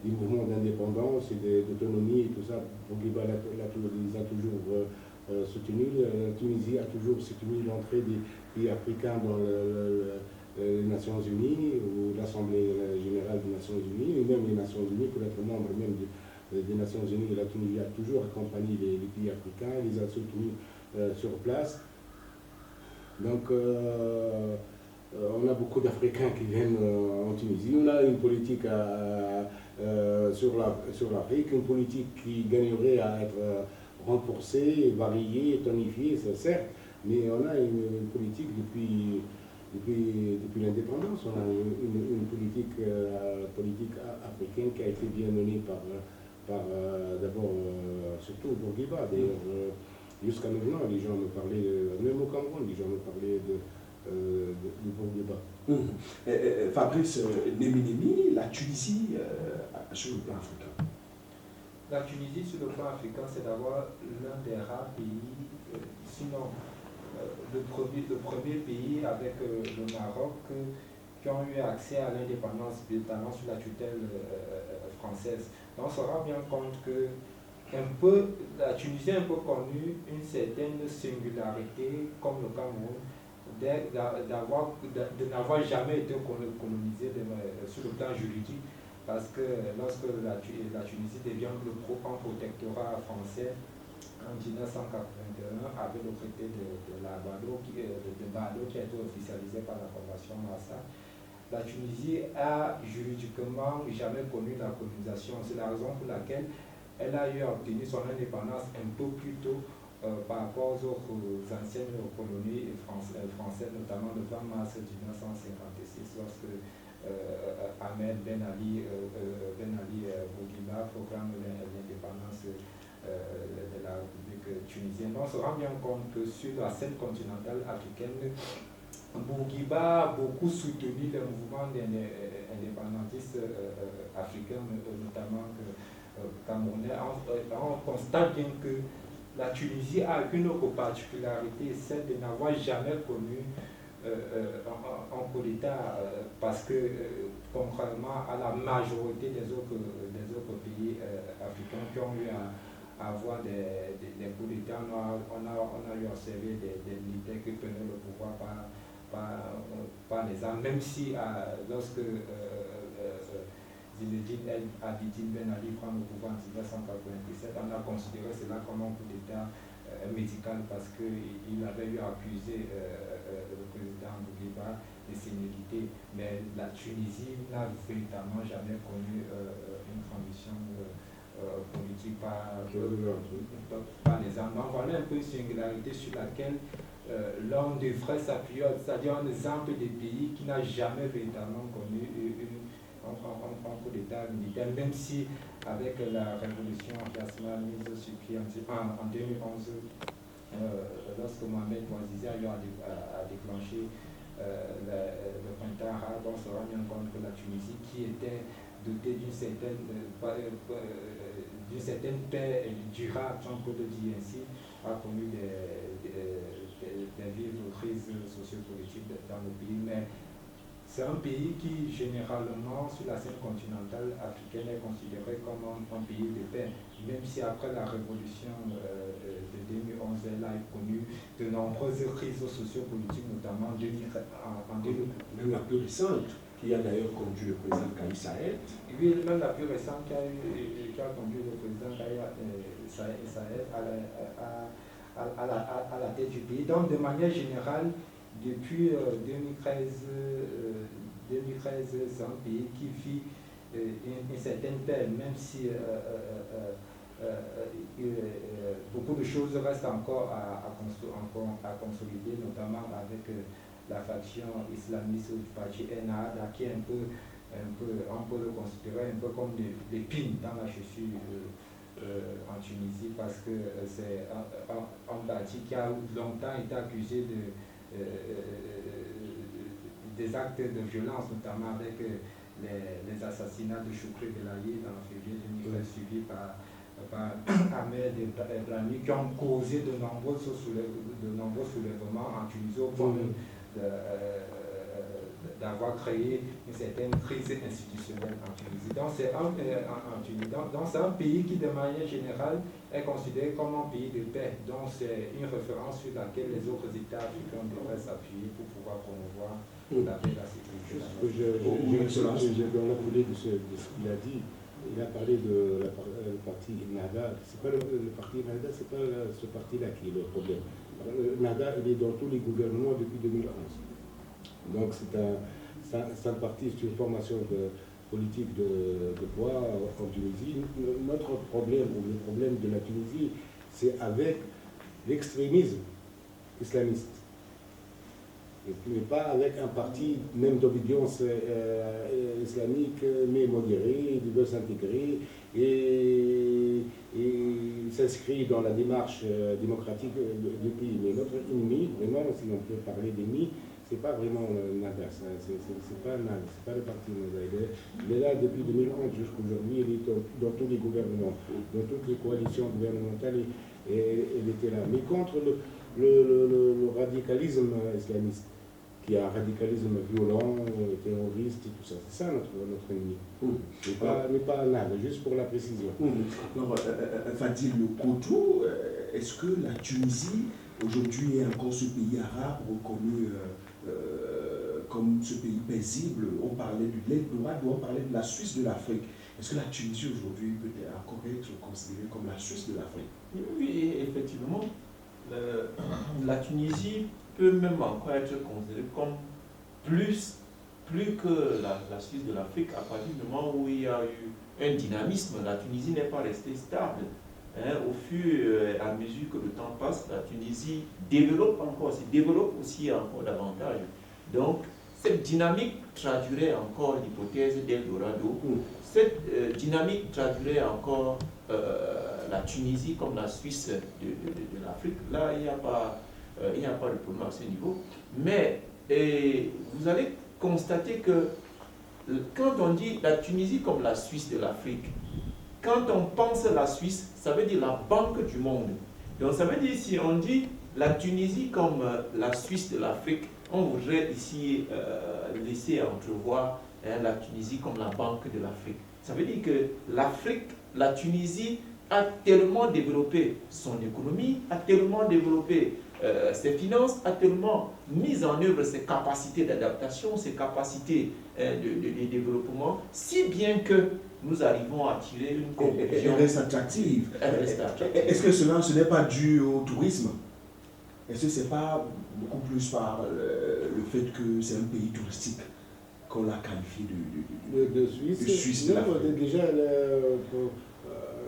des mouvements d'indépendance et d'autonomie et tout ça. Bourguiba les a toujours soutenus. La Tunisie a toujours soutenu l'entrée des pays africains dans les Nations Unies ou l'Assemblée générale des Nations Unies, et même les Nations Unies, pour être membre même des Nations Unies. La Tunisie a toujours accompagné les pays africains, les a soutenus sur place. Donc, on a beaucoup d'Africains qui viennent en Tunisie. On a une politique sur l'Afrique, une politique qui gagnerait à être renforcée, variée, tonifiée, c'est certes, mais on a une politique depuis l'indépendance. On a une politique africaine qui a été bien menée par d'abord, surtout Bourguiba. D'ailleurs, jusqu'à maintenant, les gens me parlaient, même au Cameroun, les gens me parlaient de Bourguiba. Fabrice Némi, la Tunisie sur le plan africain. La Tunisie sur le plan africain, c'est d'abord l'un des rares pays, sinon le premier pays avec le Maroc qui ont eu accès à l'indépendance, notamment sous la tutelle française. Donc on se rend bien compte que la Tunisie a un peu connu une certaine singularité, comme le Cameroun, de n'avoir jamais été colonisé sur le plan juridique, parce que lorsque la Tunisie devient un protectorat français en 1981, avec le traité de Bado qui a été officialisé par la Convention Massa, la Tunisie a juridiquement jamais connu la colonisation. C'est la raison pour laquelle elle a eu à obtenir son indépendance un peu plus tôt par rapport aux anciennes colonies françaises, notamment le 20 mars 1956, lorsque Ahmed Ben Ali Bourguiba proclame l'indépendance de la République tunisienne. On se rend bien compte que sur la scène continentale africaine, Bourguiba a beaucoup soutenu les mouvements indépendantistes africains, notamment camerounais. On constate bien que la Tunisie a une autre particularité, celle de n'avoir jamais connu un coup d'État, parce que contrairement à la majorité des autres pays africains qui ont eu à avoir des coups d'État, on a eu observé des militaires qui prenaient le pouvoir par les armes, même si lorsque Zinedine El Abidine Ben Ali prend le pouvoir en 1997, on a considéré cela comme un coup d'État médical, parce qu'il avait eu à accuser le président Bourguiba de sénilité. Mais la Tunisie n'a véritablement jamais connu une transition politique par les armes. Donc voilà un peu une singularité sur laquelle l'on devrait s'appuyer, c'est-à-dire un exemple des pays qui n'a jamais véritablement connu un coup d'État militaire, même si avec la révolution Jasma mise sur pied en 2011, lorsque Mohamed Bouazizi a déclenché le printemps arabe, on se rend bien compte que la Tunisie, qui était dotée d'une certaine paix durable, on peut le dire ainsi, a connu des vives crises sociopolitiques dans le pays. Mais c'est un pays qui, généralement, sur la scène continentale africaine, est considéré comme un pays de paix, même si après la révolution de 2011, elle a connu de nombreuses crises sociopolitiques, notamment en 2000. Même la plus récente, qui a d'ailleurs conduit le président Kais Saied. Oui, même la plus récente qui a conduit le président Kais Saied à la tête du pays. Donc, de manière générale, depuis 2013, c'est un pays qui vit une certaine paix, même si beaucoup de choses restent encore à consolider, notamment avec la faction islamiste du parti Ennahda, qui est on peut le considérer un peu comme des l'épine dans la chaussure en Tunisie, parce que c'est un parti qui a longtemps été accusé des actes de violence, notamment avec les assassinats de Choukri Belaïli en février 2013, suivis par Ahmed Ebrahimi, qui ont causé de nombreux soulèvements en Tunisie, au point d'avoir créé une certaine crise institutionnelle en Tunisie. Donc c'est un pays qui, de manière générale, est considéré comme un pays de paix. Donc c'est une référence sur laquelle les autres États africains devraient s'appuyer pour pouvoir promouvoir la paix et la sécurité. Dans la foulée de ce qu'il a dit, il a parlé de le parti Nada. C'est pas le parti Nada, c'est pas ce parti-là qui est le problème. Nada, il est dans tous les gouvernements depuis 2011. Donc c'est un parti, c'est une formation politique de poids en Tunisie. Notre problème, ou le problème de la Tunisie, c'est avec l'extrémisme islamiste. Mais pas avec un parti même d'obédience islamique, mais modéré, qui veut s'intégrer et s'inscrit dans la démarche démocratique du pays. Mais notre ennemi, vraiment, si on peut parler d'ennemi, c'est pas vraiment Nada, c'est pas le parti Nada. Il est là depuis 2011 jusqu'aujourd'hui, il est dans tous les gouvernements, dans toutes les coalitions gouvernementales, il était là. Mais contre le radicalisme islamiste, qui est un radicalisme violent, terroriste et tout ça. C'est ça notre ennemi. Mais pas Nada, juste pour la précision. Alors, Fadil Koto, est-ce que la Tunisie, aujourd'hui, est encore ce pays arabe reconnu comme ce pays paisible? On parlait du l'Eldorado, on parlait de la Suisse de l'Afrique. Est-ce que la Tunisie aujourd'hui peut encore être considérée comme la Suisse de l'Afrique? Oui, effectivement. La Tunisie peut même encore être considérée comme plus que la Suisse de l'Afrique à partir du moment où il y a eu un dynamisme. La Tunisie n'est pas restée stable. Au fur et à mesure que le temps passe, la Tunisie développe aussi encore davantage. Donc, cette dynamique traduirait encore l'hypothèse d'Eldorado. Cette dynamique traduirait encore la Tunisie comme la Suisse de l'Afrique. Là, il n'y a pas de problème à ce niveau. Mais vous allez constater que quand on dit la Tunisie comme la Suisse de l'Afrique, quand on pense à la Suisse, ça veut dire la banque du monde. Donc ça veut dire, si on dit la Tunisie comme la Suisse de l'Afrique, on voudrait ici laisser entrevoir la Tunisie comme la banque de l'Afrique. Ça veut dire que la Tunisie a tellement développé son économie, a tellement développé ses finances, a tellement mis en œuvre ses capacités d'adaptation, ses capacités de développement, si bien que nous arrivons à tirer une conclusion. Elle reste attractive. Est-ce que cela, ce n'est pas dû au tourisme? Est-ce que ce n'est pas beaucoup plus par le fait que c'est un pays touristique qu'on l'a qualifié de Suisse de l'Afrique? Déjà,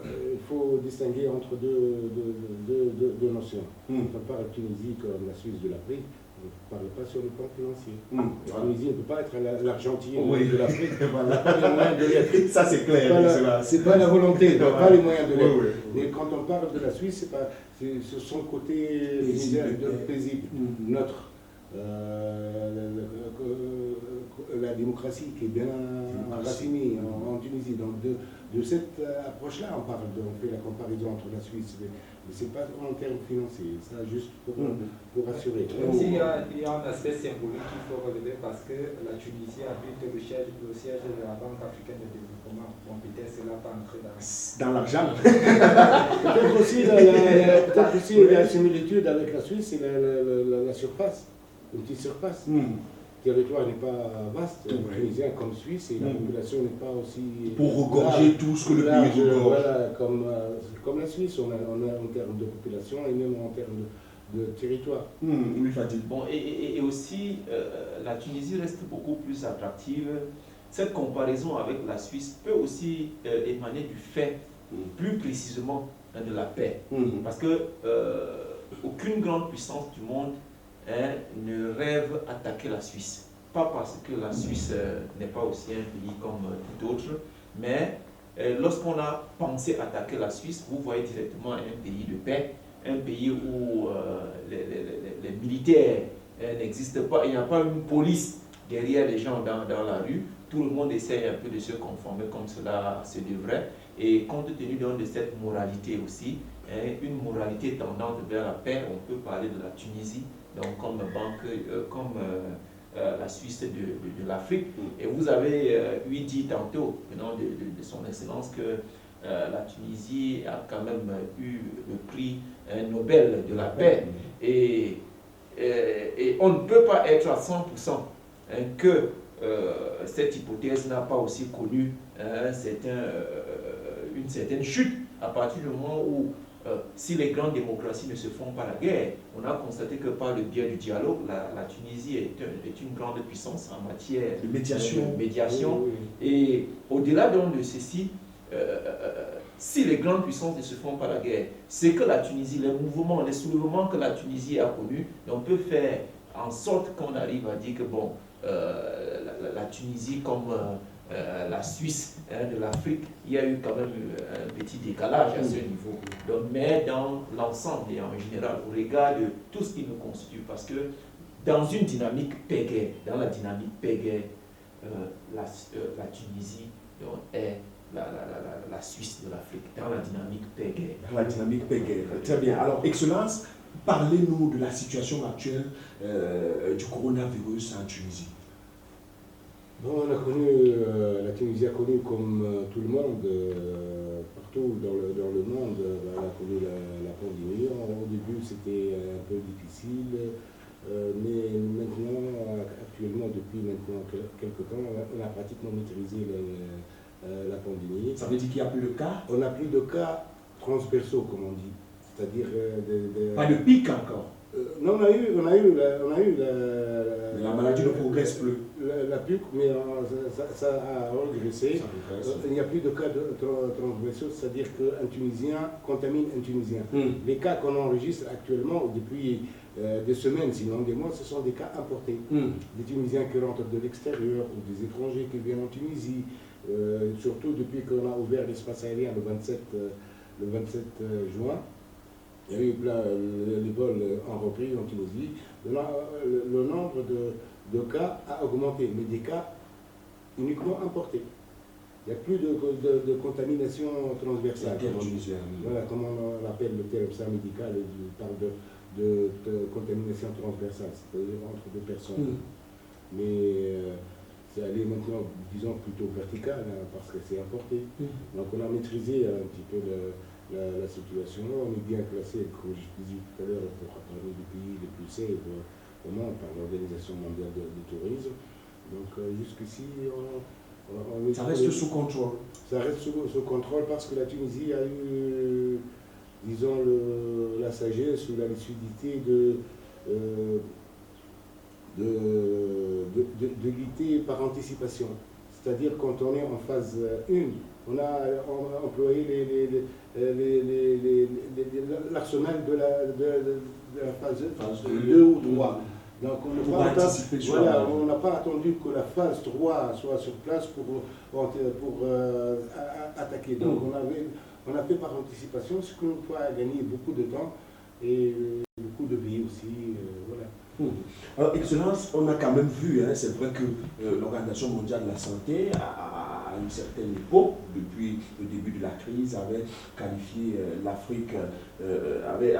il faut distinguer entre deux notions. On parle de Tunisie comme la Suisse de l'Afrique. On ne parle pas sur le plan financier. La Tunisie ne peut pas être l'Argentine de l'Afrique. Elle n'a pas les moyens de l'être. Ça, c'est clair. C'est pas la volonté, elle n'a pas les moyens de l'être. Mais quand on parle de la Suisse, c'est son côté paisible, neutre. La démocratie qui est bien enracinée en Tunisie. Donc de cette approche-là, on fait la comparaison entre la Suisse, mais ce n'est pas en termes financiers, ça juste pour assurer. Il y a un aspect symbolique qu'il faut relever parce que la Tunisie habite le siège de la Banque africaine de développement. Bon, peut-être cela pas entrer dans l'argent. Peut-être aussi la similitude avec la Suisse, c'est la surface. Une petite surface. Le territoire n'est pas vaste, tunisien comme Suisse, et la population n'est pas aussi... Pour regorger tout ce que le pays regorge. Voilà, comme la Suisse, on a en termes de population et même en termes de territoire. Oui, Fadil. Bon, et aussi, la Tunisie reste beaucoup plus attractive. Cette comparaison avec la Suisse peut aussi émaner du fait, plus précisément, de la paix. Parce que aucune grande puissance du monde ne rêve attaquer la Suisse. Pas parce que la Suisse n'est pas aussi un pays comme tout autre, mais lorsqu'on a pensé attaquer la Suisse, vous voyez directement un pays de paix, un pays où les militaires n'existent pas, il n'y a pas une police derrière les gens dans la rue, tout le monde essaye un peu de se conformer comme cela se devrait, et compte tenu de cette moralité aussi, une moralité tendante vers la paix, on peut parler de la Tunisie, donc comme banque, la Suisse de l'Afrique. Et vous avez dit tantôt, venant de son excellence, que la Tunisie a quand même eu le prix Nobel de la paix. Et on ne peut pas être à 100% que cette hypothèse n'a pas aussi connu une certaine chute à partir du moment où si les grandes démocraties ne se font pas la guerre, on a constaté que par le biais du dialogue, la Tunisie est une grande puissance en matière de médiation. Oui. Et au-delà donc de ceci, si les grandes puissances ne se font pas la guerre, c'est que la Tunisie, les mouvements, les soulèvements que la Tunisie a connus, on peut faire en sorte qu'on arrive à dire que bon, la Tunisie comme la Suisse de l'Afrique, il y a eu quand même un petit décalage à ce niveau. Donc, mais dans l'ensemble et en général, au regard de tout ce qui nous constitue, parce que dans une dynamique paix-guerre, dans la dynamique paix-guerre, la Tunisie est la Suisse de l'Afrique, dans la dynamique paix-guerre. Dans la dynamique paix-guerre. Très bien. Alors, Excellence, parlez-nous de la situation actuelle du coronavirus en Tunisie. Bon, la Tunisie a connu comme tout le monde, partout dans le monde, elle a connu la pandémie. Au début, c'était un peu difficile, mais maintenant, actuellement, depuis maintenant quelques temps, on a pratiquement maîtrisé la pandémie. Ça veut dire qu'il n'y a plus de cas? On n'a plus de cas transversaux, comme on dit. C'est-à-dire... Pas de pic encore? Non, on a eu la maladie ne progresse plus. La pic, mais ça a régressé. Il n'y a plus de cas transversaux, c'est-à-dire qu'un Tunisien contamine un Tunisien. Les cas qu'on enregistre actuellement, depuis des semaines, sinon des mois, ce sont des cas importés. Des Tunisiens qui rentrent de l'extérieur ou des étrangers qui viennent en Tunisie. Surtout depuis qu'on a ouvert l'espace aérien le 27 juin. Il y a eu les vols en repris en Tunisie. Le nombre de cas a augmenté, mais des cas uniquement importés. Il n'y a plus de contamination transversale. Voilà, comme on appelle le terme ça médical, on parle de contamination transversale, c'est-à-dire entre deux personnes. Mais c'est allé maintenant, disons, plutôt vertical, parce que c'est importé. Donc on a maîtrisé un petit peu la situation. On est bien classé, comme je disais tout à l'heure, parmi les pays les plus safe au monde par l'Organisation mondiale du tourisme. Donc jusqu'ici, ça reste sous contrôle. Ça reste sous contrôle parce que la Tunisie a eu, disons, la sagesse ou la lucidité de lutter par anticipation. C'est-à-dire quand on est en phase 1, on a employé l'arsenal de la phase 2 ou 3. Donc on n'a pas attendu que la phase 3 soit sur place pour attaquer. Donc on a fait par anticipation, ce qui nous a gagné beaucoup de temps et beaucoup de vie aussi. Voilà. Alors, Excellence, on a quand même vu, c'est vrai que l'Organisation mondiale de la santé, à une certaine époque, depuis le début de la crise, avait qualifié l'Afrique, avait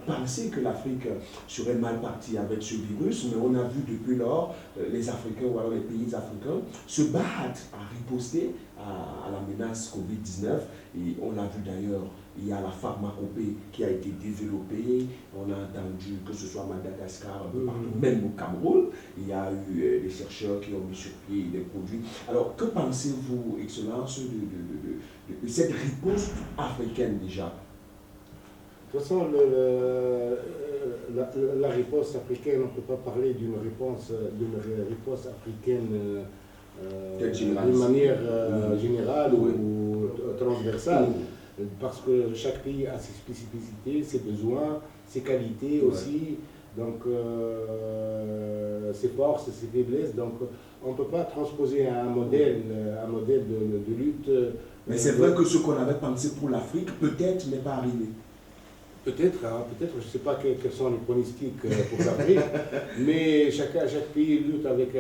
pensé que l'Afrique serait mal partie avec ce virus, mais on a vu depuis lors les Africains ou alors les pays africains se battent à riposter à la menace Covid-19. Et on l'a vu d'ailleurs, il y a la pharmacopée qui a été développée. On a entendu que ce soit à Madagascar, partout, même au Cameroun, il y a eu des chercheurs qui ont mis sur pied des produits. Alors, que pensez-vous, Excellence, de cette riposte africaine déjà? De toute façon, la riposte africaine, on ne peut pas parler d'une riposte africaine d'une manière générale ou transversale, parce que chaque pays a ses spécificités, ses besoins, ses qualités aussi, donc ses forces, ses faiblesses. Donc on ne peut pas transposer un modèle de lutte. Mais c'est vrai que ce qu'on avait pensé pour l'Afrique, peut-être n'est pas arrivé. Peut-être, je ne sais pas quels sont les pronostics pour l'Afrique, mais chaque pays lutte avec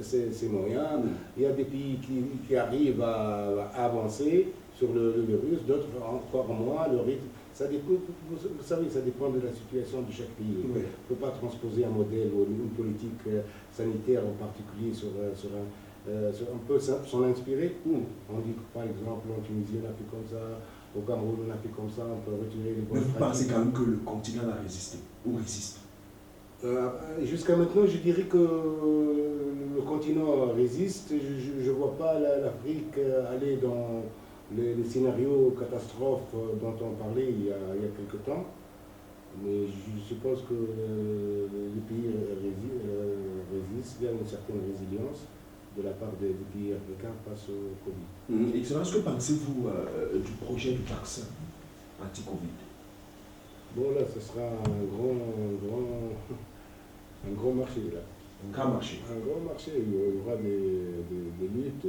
ses moyens. Il y a des pays qui arrivent à avancer sur le virus, d'autres encore moins. Le rythme Ça dépend, vous savez, ça dépend de la situation de chaque pays. On ne peut pas transposer un modèle ou une politique sanitaire en particulier on peut s'en inspirer. On dit que par exemple en Tunisie on a fait comme ça, au Cameroun on a fait comme ça, on peut retirer les bonnes pratiques. Mais vous pensez quand même que le continent a résisté ou résiste? Jusqu'à maintenant, je dirais que le continent résiste. Je ne vois pas l'Afrique aller dans les scénarios catastrophes dont on parlait il y a quelque temps. Mais je suppose que les pays résistent. Il y a une certaine résilience de la part des pays africains face au Covid. Excellence, que pensez-vous du projet du vaccin anti-Covid? Bon, là, ce sera un gros marché, là. Un grand marché. Un gros marché. Il y aura des luttes,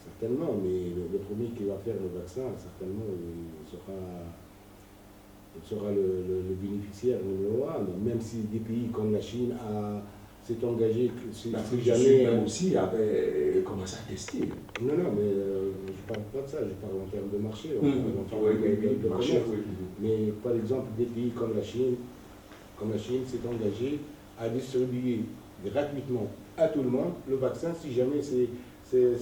certainement, mais le premier qui va faire le vaccin, certainement, il sera le bénéficiaire numéro un. Donc, même si des pays comme la Chine s'est engagé, si jamais... Même aussi avait commencé à tester. Non, mais je ne parle pas de ça, je parle en termes de marché, en termes de commerce. Mais par exemple, des pays comme la Chine s'est engagé à distribuer gratuitement à tout le monde le vaccin si jamais ces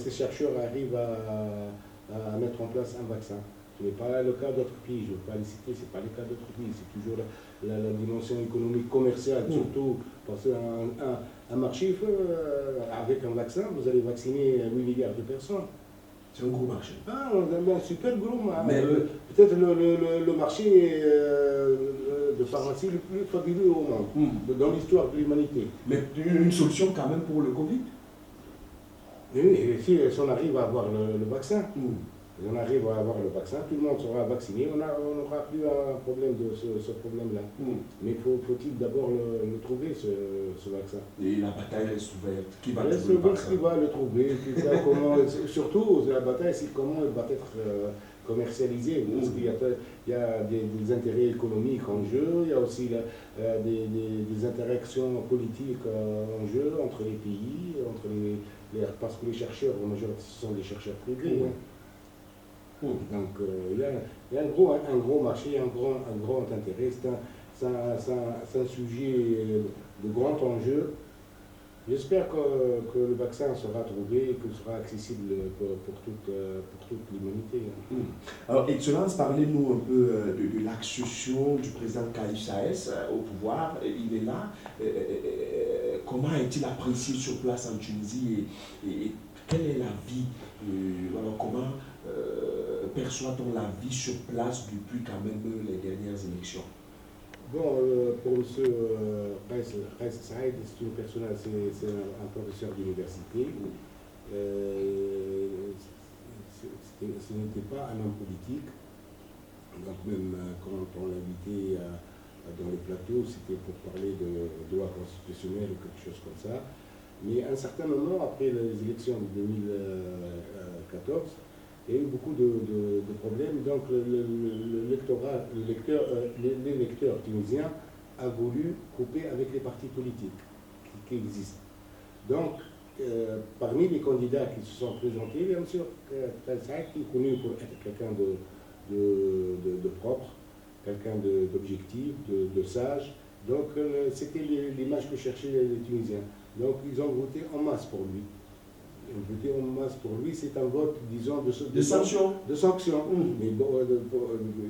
chercheurs arrivent à mettre en place un vaccin. Ce n'est pas le cas d'autres pays, je ne veux pas les citer, ce n'est pas le cas d'autres pays, c'est toujours la dimension économique, commerciale, surtout parce qu'un marché, avec un vaccin, vous allez vacciner 8 milliards de personnes. C'est un gros marché. Un super gros marché. Peut-être le marché de pharmacie le plus fabuleux au monde, dans l'histoire de l'humanité. Mais une solution quand même pour le Covid? Oui, si on arrive à avoir le vaccin, on arrive à avoir le vaccin, tout le monde sera vacciné, on n'aura plus un problème de ce problème-là. Mais faut-il d'abord le trouver, ce vaccin? Et la bataille reste ouverte. Qui va le trouver? Surtout, la bataille, c'est comment elle va être commercialisée. Parce qu'il y a des intérêts économiques en jeu, il y a aussi des interactions politiques en jeu entre les pays, parce que les chercheurs, en majorité, ce sont des chercheurs privés. Donc il y a un gros marché, un grand intérêt. C'est un sujet de grand enjeu. J'espère que le vaccin sera trouvé et qu'il sera accessible pour toute l'humanité. Alors, Excellence, parlez-nous un peu de l'accession du président Kaïs Saïs au pouvoir. Il est là. Comment est-il apprécié sur place en Tunisie et quelle est la vie? Comment perçoit-on la vie sur place depuis quand même les dernières élections? Bon, pour M. Kaïs Saïs, c'est un professeur d'université. Ce n'était pas un homme politique. Donc même quand on l'invitait dans les plateaux, c'était pour parler de droit constitutionnel ou quelque chose comme ça. Mais à un certain moment, après les élections de 2014, il y a eu beaucoup de problèmes. Donc l'électeur tunisien a voulu couper avec les partis politiques qui existent. Donc, parmi les candidats qui se sont présentés, bien sûr, Kaïs Saïs qui est connu pour être quelqu'un de propre, quelqu'un d'objectif, de sage. Donc c'était l'image que cherchaient les Tunisiens. Donc ils ont voté en masse pour lui. Voter en masse pour lui, c'est un vote, disons, de sanction. Mais bon,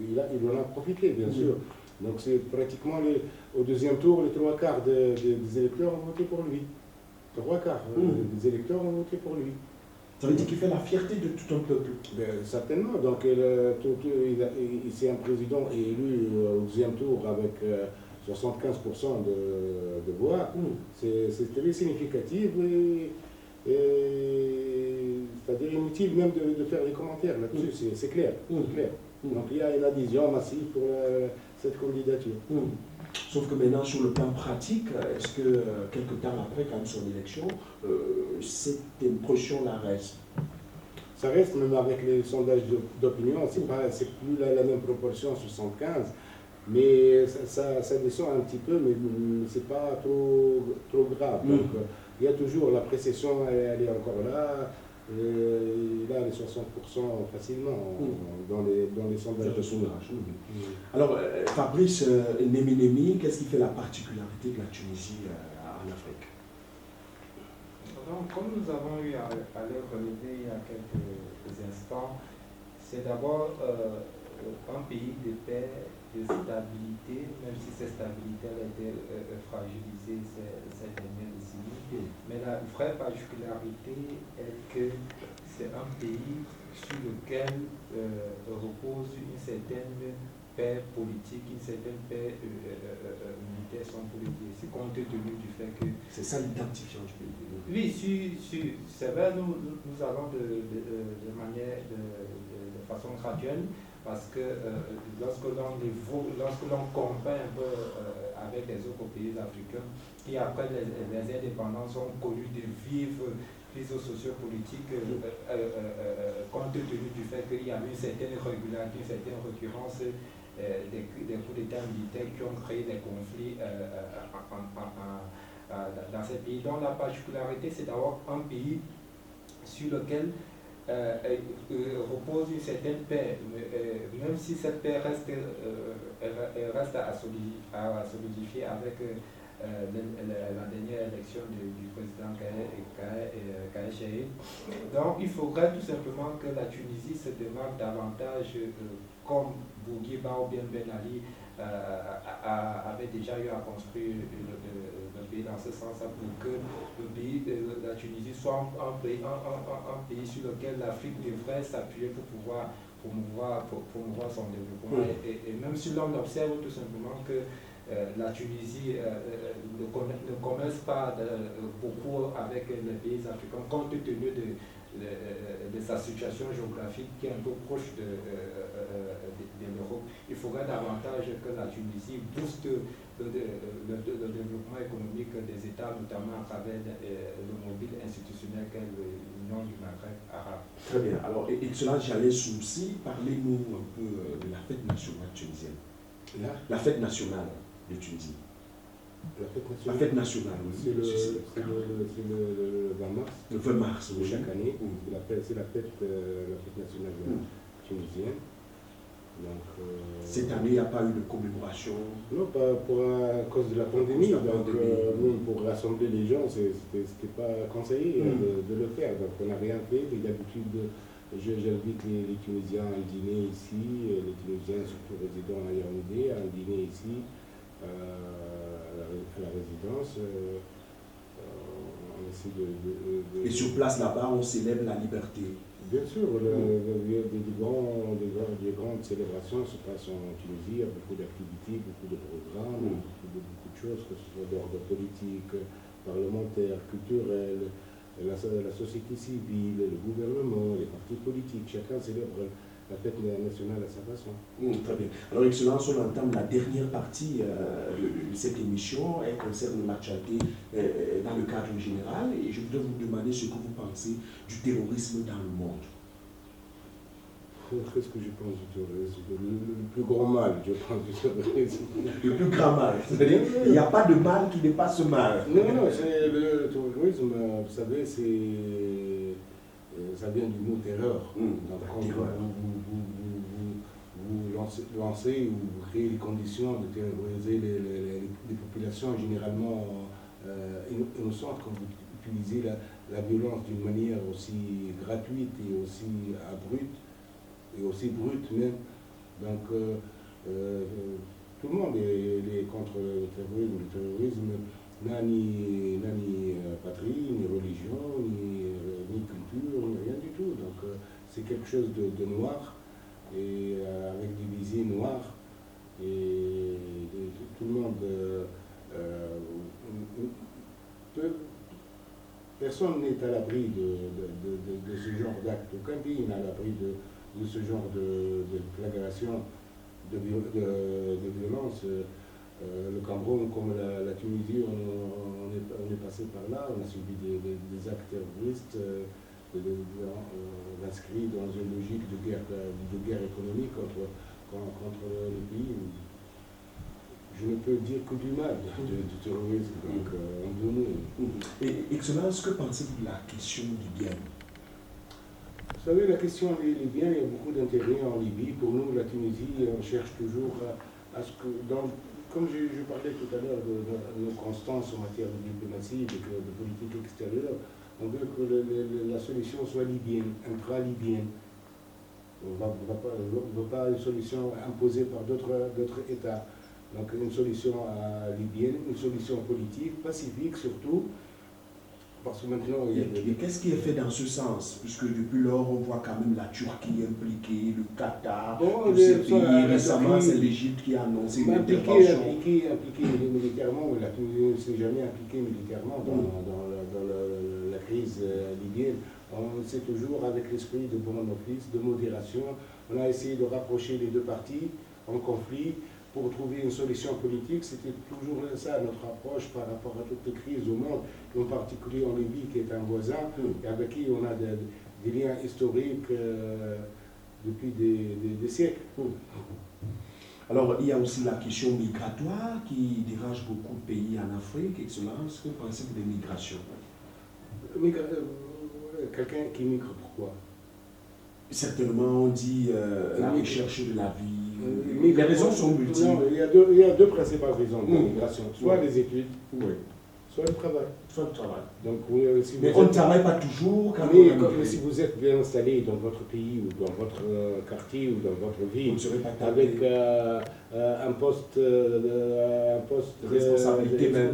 il en a profité, bien sûr. Donc c'est pratiquement au deuxième tour, les 3/4 des électeurs ont voté pour lui. 3/4 des électeurs ont voté pour lui. Ça veut dire qu'il fait la fierté de tout un peuple. Certainement. Donc c'est un président élu au deuxième tour avec 75% de voix. C'est très significatif. C'est-à-dire inutile même de faire des commentaires là-dessus, c'est clair. Donc il y a une adhésion massive pour cette candidature. Sauf que maintenant, sur le plan pratique, est-ce que quelques temps après, quand même son élection, cette impression-là reste? Ça reste, même avec les sondages d'opinion, c'est plus la même proportion, 75, mais ça descend un petit peu, mais c'est pas trop grave. Donc, il y a toujours la précession, elle est encore là. Il a atteint les 60% facilement dans les sondages de sondage. Alors, Fabrice Némi, qu'est-ce qui fait la particularité de la Tunisie en Afrique? Donc, comme nous avons eu à le relever il y a quelques instants, c'est d'abord un pays de paix, de stabilité, même si cette stabilité a été fragilisée ces dernières décennies. Mais la vraie particularité est que c'est un pays sur lequel repose une certaine paix politique, une certaine paix militaire, sans politique. C'est compte tenu du fait que... C'est ça l'identifiant du pays. Oui, c'est vrai, nous allons de manière, de façon graduelle, parce que lorsque l'on compare un peu avec les autres pays africains, qui après les indépendances ont connu de vives crises sociopolitiques, compte tenu du fait qu'il y avait une certaine régularité, une certaine récurrence des coups d'État militaires qui ont créé des conflits dans ces pays. Donc la particularité, c'est d'avoir un pays sur lequel repose une certaine paix, même si cette paix reste à solidifier avec la dernière élection du président Kais Saied. Donc il faudrait tout simplement que la Tunisie se démarque davantage comme Bourguiba ou bien Ben Ali avait déjà eu à construire le pays dans ce sens, pour que le pays de la Tunisie soit un pays sur lequel l'Afrique devrait s'appuyer pour pouvoir promouvoir son développement. Et même si l'on observe tout simplement que la Tunisie ne commerce pas beaucoup avec les pays africains, compte tenu de sa situation géographique qui est un peu proche de l'Europe. Il faudrait davantage que la Tunisie booste le développement économique des États, notamment à travers le mobile institutionnel qu'est l'Union du Maghreb arabe. Très bien. Alors, Excellence Jalais Soumsi, parlez-nous un peu de la fête nationale tunisienne. La fête nationale de Tunisie. La fête nationale, oui. C'est le 20 mars. Le 20 mars, oui. Chaque année. C'est la fête nationale tunisienne. Donc, cette année, il n'y a pas eu de commémoration? Non, pas à cause de la pandémie. Donc, pour rassembler les gens, c'était pas conseillé de le faire. Donc, on n'a rien fait. D'habitude, j'invite les Tunisiens à dîner ici, les Tunisiens, surtout résidents à Yaoundé, à dîner ici. À la résidence, on essaie Et sur place là-bas, on célèbre la liberté. Bien sûr, des grandes célébrations se passent en Tunisie, il y a beaucoup d'activités, beaucoup de programmes, beaucoup de choses, que ce soit d'ordre politique, parlementaire, culturel, la société civile, le gouvernement, les partis politiques, chacun célèbre la fête nationale à sa façon. Très bien. Alors, Excellence, on entame la dernière partie de cette émission. Elle concerne l'actualité dans le cadre général. Et je voudrais vous demander ce que vous pensez du terrorisme dans le monde. Qu'est-ce que je pense du terrorisme? Le plus grand mal, je pense, du terrorisme. Le plus grand mal. C'est-à-dire qu'il n'y a pas de mal qui dépasse ce mal. Non, c'est le terrorisme, vous savez, ça vient du mot terreur. Donc, quand vous lancez ou vous créez les conditions de terroriser les populations généralement innocentes, quand vous utilisez la violence d'une manière aussi gratuite et aussi abrupte, et aussi brute même. Donc tout le monde est contre le terrorisme. Le terrorisme n'a ni patrie, ni religion, ni culture, ni rien du tout. Donc c'est quelque chose de noir, et avec des visées noires. Et tout le monde personne n'est à l'abri de ce genre d'acte. Aucun pays n'est à l'abri de ce genre de flagration, de violence. Le Cameroun, comme la Tunisie, on est passé par là, on a subi des actes terroristes inscrits dans une logique de guerre économique contre le pays. Je ne peux dire que du mal du terrorisme, donc Et Excellence, que pensez-vous de la question du bien? Vous savez, la question libyenne, il y a beaucoup d'intérêt en Libye. Pour nous, la Tunisie, on cherche toujours à ce que, comme je parlais tout à l'heure de nos constances en matière de diplomatie, de politique extérieure, on veut que la solution soit libyenne, intra-libyenne. On ne veut pas une solution imposée par d'autres États. Donc une solution libyenne, une solution politique, pacifique surtout, parce que maintenant... Et qu'est-ce qui est fait dans ce sens? Puisque depuis lors, on voit quand même la Turquie impliquée, le Qatar, tous ces pays. Récemment, c'est l'Égypte qui a annoncé une intervention. Impliqué militairement, la Tunisie ne s'est jamais impliquée militairement dans la crise libyenne. On sait toujours avec l'esprit de bon office, de modération. On a essayé de rapprocher les deux parties en conflit pour trouver une solution politique. C'était toujours ça notre approche par rapport à toutes les crises au monde, en particulier en Libye qui est un voisin et avec qui on a des liens historiques depuis des siècles. Alors, il y a aussi la question migratoire qui dérange beaucoup de pays en Afrique. Excellence, que pensez-vous des migrations? Quelqu'un qui migre, pourquoi? Certainement, on dit la recherche de la vie. Les raisons sont multiples. Non, il y a deux principales raisons de la migration. Soit les études, soit le travail. Donc, mais on ne travaille pas toujours quand si vous êtes bien installé dans votre pays ou dans votre quartier ou dans votre ville, avec un poste responsabilité même,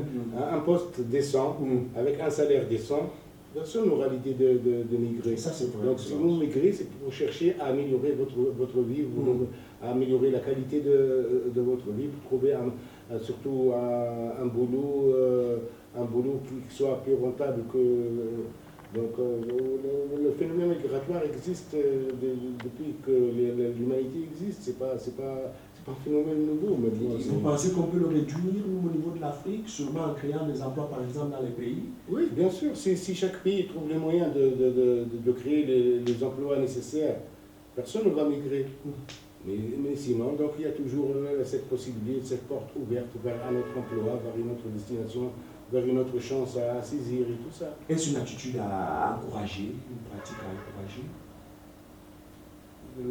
un poste décent, avec un salaire décent, personne n'aura l'idée de migrer. Ça, c'est vrai. Donc si vous migrez, c'est pour chercher à améliorer votre vie, à améliorer la qualité de votre vie, pour trouver surtout un boulot qui soit plus rentable que... Donc le phénomène migratoire existe depuis que l'humanité existe. C'est pas un phénomène nouveau maintenant. Vous pensez qu'on peut le réduire au niveau de l'Afrique, seulement en créant des emplois par exemple dans les pays? Oui, bien sûr. Si chaque pays trouve les moyens de créer les emplois nécessaires, personne ne va migrer. Mais sinon, donc il y a toujours cette possibilité, cette porte ouverte vers un autre emploi, vers une autre destination, vers une autre chance à saisir et tout ça. Est-ce une attitude à encourager, une pratique à encourager?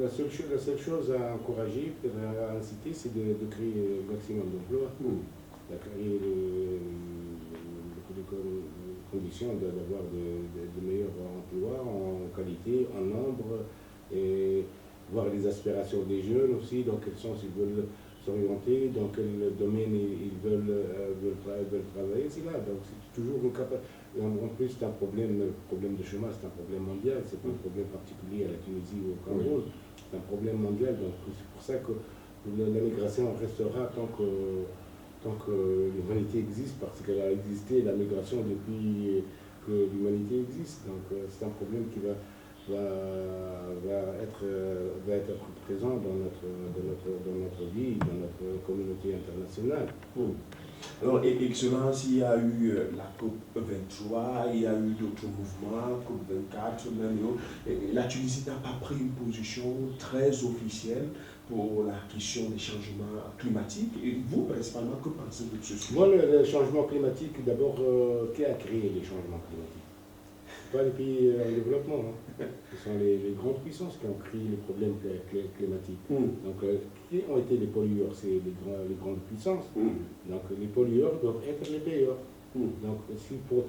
La seule chose à encourager, à inciter, c'est de créer le maximum d'emplois, de créer les conditions d'avoir de meilleurs emplois en qualité, en nombre, et voir les aspirations des jeunes aussi, dans quel sens ils veulent s'orienter, dans quel domaine ils veulent travailler. C'est là, donc c'est toujours une capacité. En plus, c'est un problème de chômage, c'est un problème mondial, c'est pas un problème particulier à la Tunisie ou au Cameroun, c'est un problème mondial. Donc c'est pour ça que la migration restera tant que l'humanité existe, parce qu'elle a existé, la migration, depuis que l'humanité existe. Donc c'est un problème qui va être présent dans notre vie, dans notre communauté internationale. Alors, Excellence, il y a eu la COP23, il y a eu d'autres mouvements, COP24, même la Tunisie n'a pas pris une position très officielle pour la question des changements climatiques. Et vous, principalement, que pensez-vous de ce sujet? Moi, le changement climatique, d'abord, qui a créé les changements climatiques? Pas les pays en développement. Ce sont les grandes puissances qui ont créé les problèmes climatiques. Donc, qui ont été les pollueurs? C'est les grandes puissances. Donc, les pollueurs doivent être les payeurs. Donc, il faut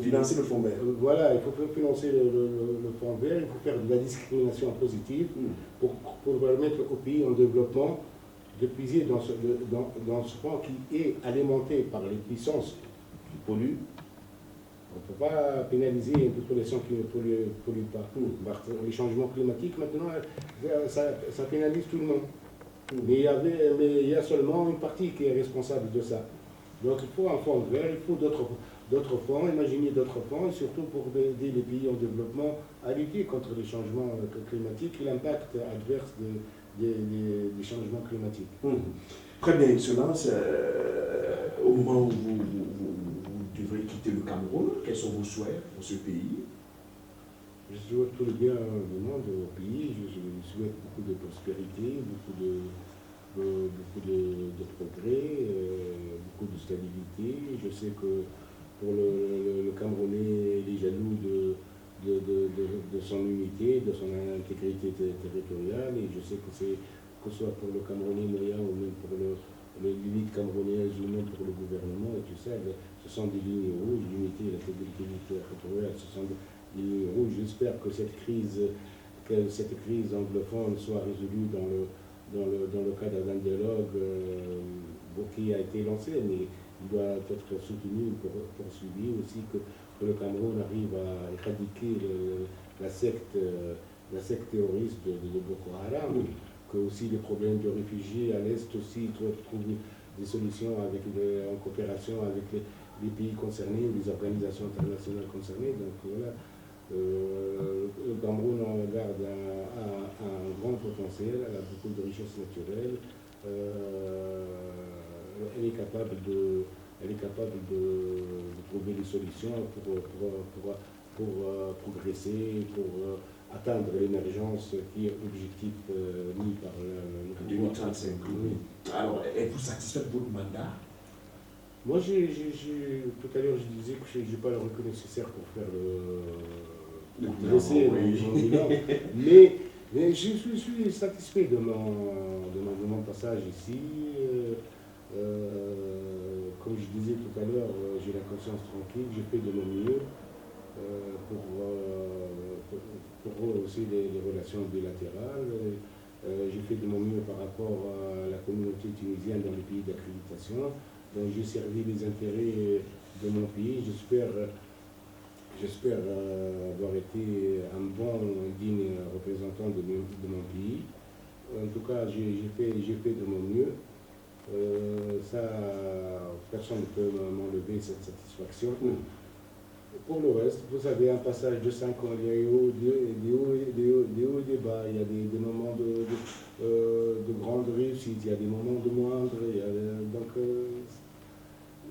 financer le fonds vert. Voilà, il faut financer le fonds vert, il faut faire de la discrimination positive pour permettre aux pays en développement de puiser dans ce fonds qui est alimenté par les puissances qui polluent. On ne peut pas pénaliser une population qui ne pollue pas. Les changements climatiques, maintenant, ça pénalise tout le monde. Mais il y a seulement une partie qui est responsable de ça. Donc il faut un fonds vert, il faut d'autres fonds, imaginez d'autres fonds, et surtout pour aider les pays en développement à lutter contre les changements climatiques et l'impact adverse des changements climatiques. Très bien, Excellence. Au moment où vous devrez quitter le Cameroun, quels sont vos souhaits pour ce pays? Je souhaite tout le bien du monde au pays, je souhaite beaucoup de prospérité, beaucoup de progrès, beaucoup de stabilité. Je sais que pour le Camerounais, il est jaloux de son unité, de son intégrité territoriale, et je sais que ce soit pour le Camerounais moyen ou même pour l'élite camerounaise ou même pour le gouvernement et tout ça, ce sont des lignes rouges, l'unité et l'intégrité territoriale, ce sont des lignes rouges. J'espère que cette crise anglophone soit résolue dans le cadre d'un dialogue qui a été lancé, mais il doit être soutenu, poursuivi aussi, que le Cameroun arrive à éradiquer la secte terroriste de Boko Haram, que aussi les problèmes de réfugiés à l'Est aussi doivent trouver des solutions en coopération avec les pays concernés, les organisations internationales concernées. Donc voilà, le Cameroun en garde un grand potentiel, elle a beaucoup de richesses naturelles. Elle est capable de trouver des solutions pour progresser, pour atteindre l'émergence qui est l'objectif mis par le 2035. Alors, êtes-vous satisfait de votre mandat? Moi, tout à l'heure, je disais que je n'ai pas le recul nécessaire pour faire mon bilan, mais je suis satisfait de mon passage ici. Comme je disais tout à l'heure, j'ai la conscience tranquille, j'ai fait de mon mieux pour rehausser les relations bilatérales. J'ai fait de mon mieux par rapport à la communauté tunisienne dans les pays d'accréditation. Donc j'ai servi les intérêts de mon pays. J'espère avoir été un bon, digne représentant de mon pays. En tout cas, j'ai fait de mon mieux. Personne ne peut m'enlever cette satisfaction. Pour le reste, vous savez, un passage de 5 ans, il y a eu des hauts et des bas, il y a des moments de grande réussite, il y a des moments de moindre, donc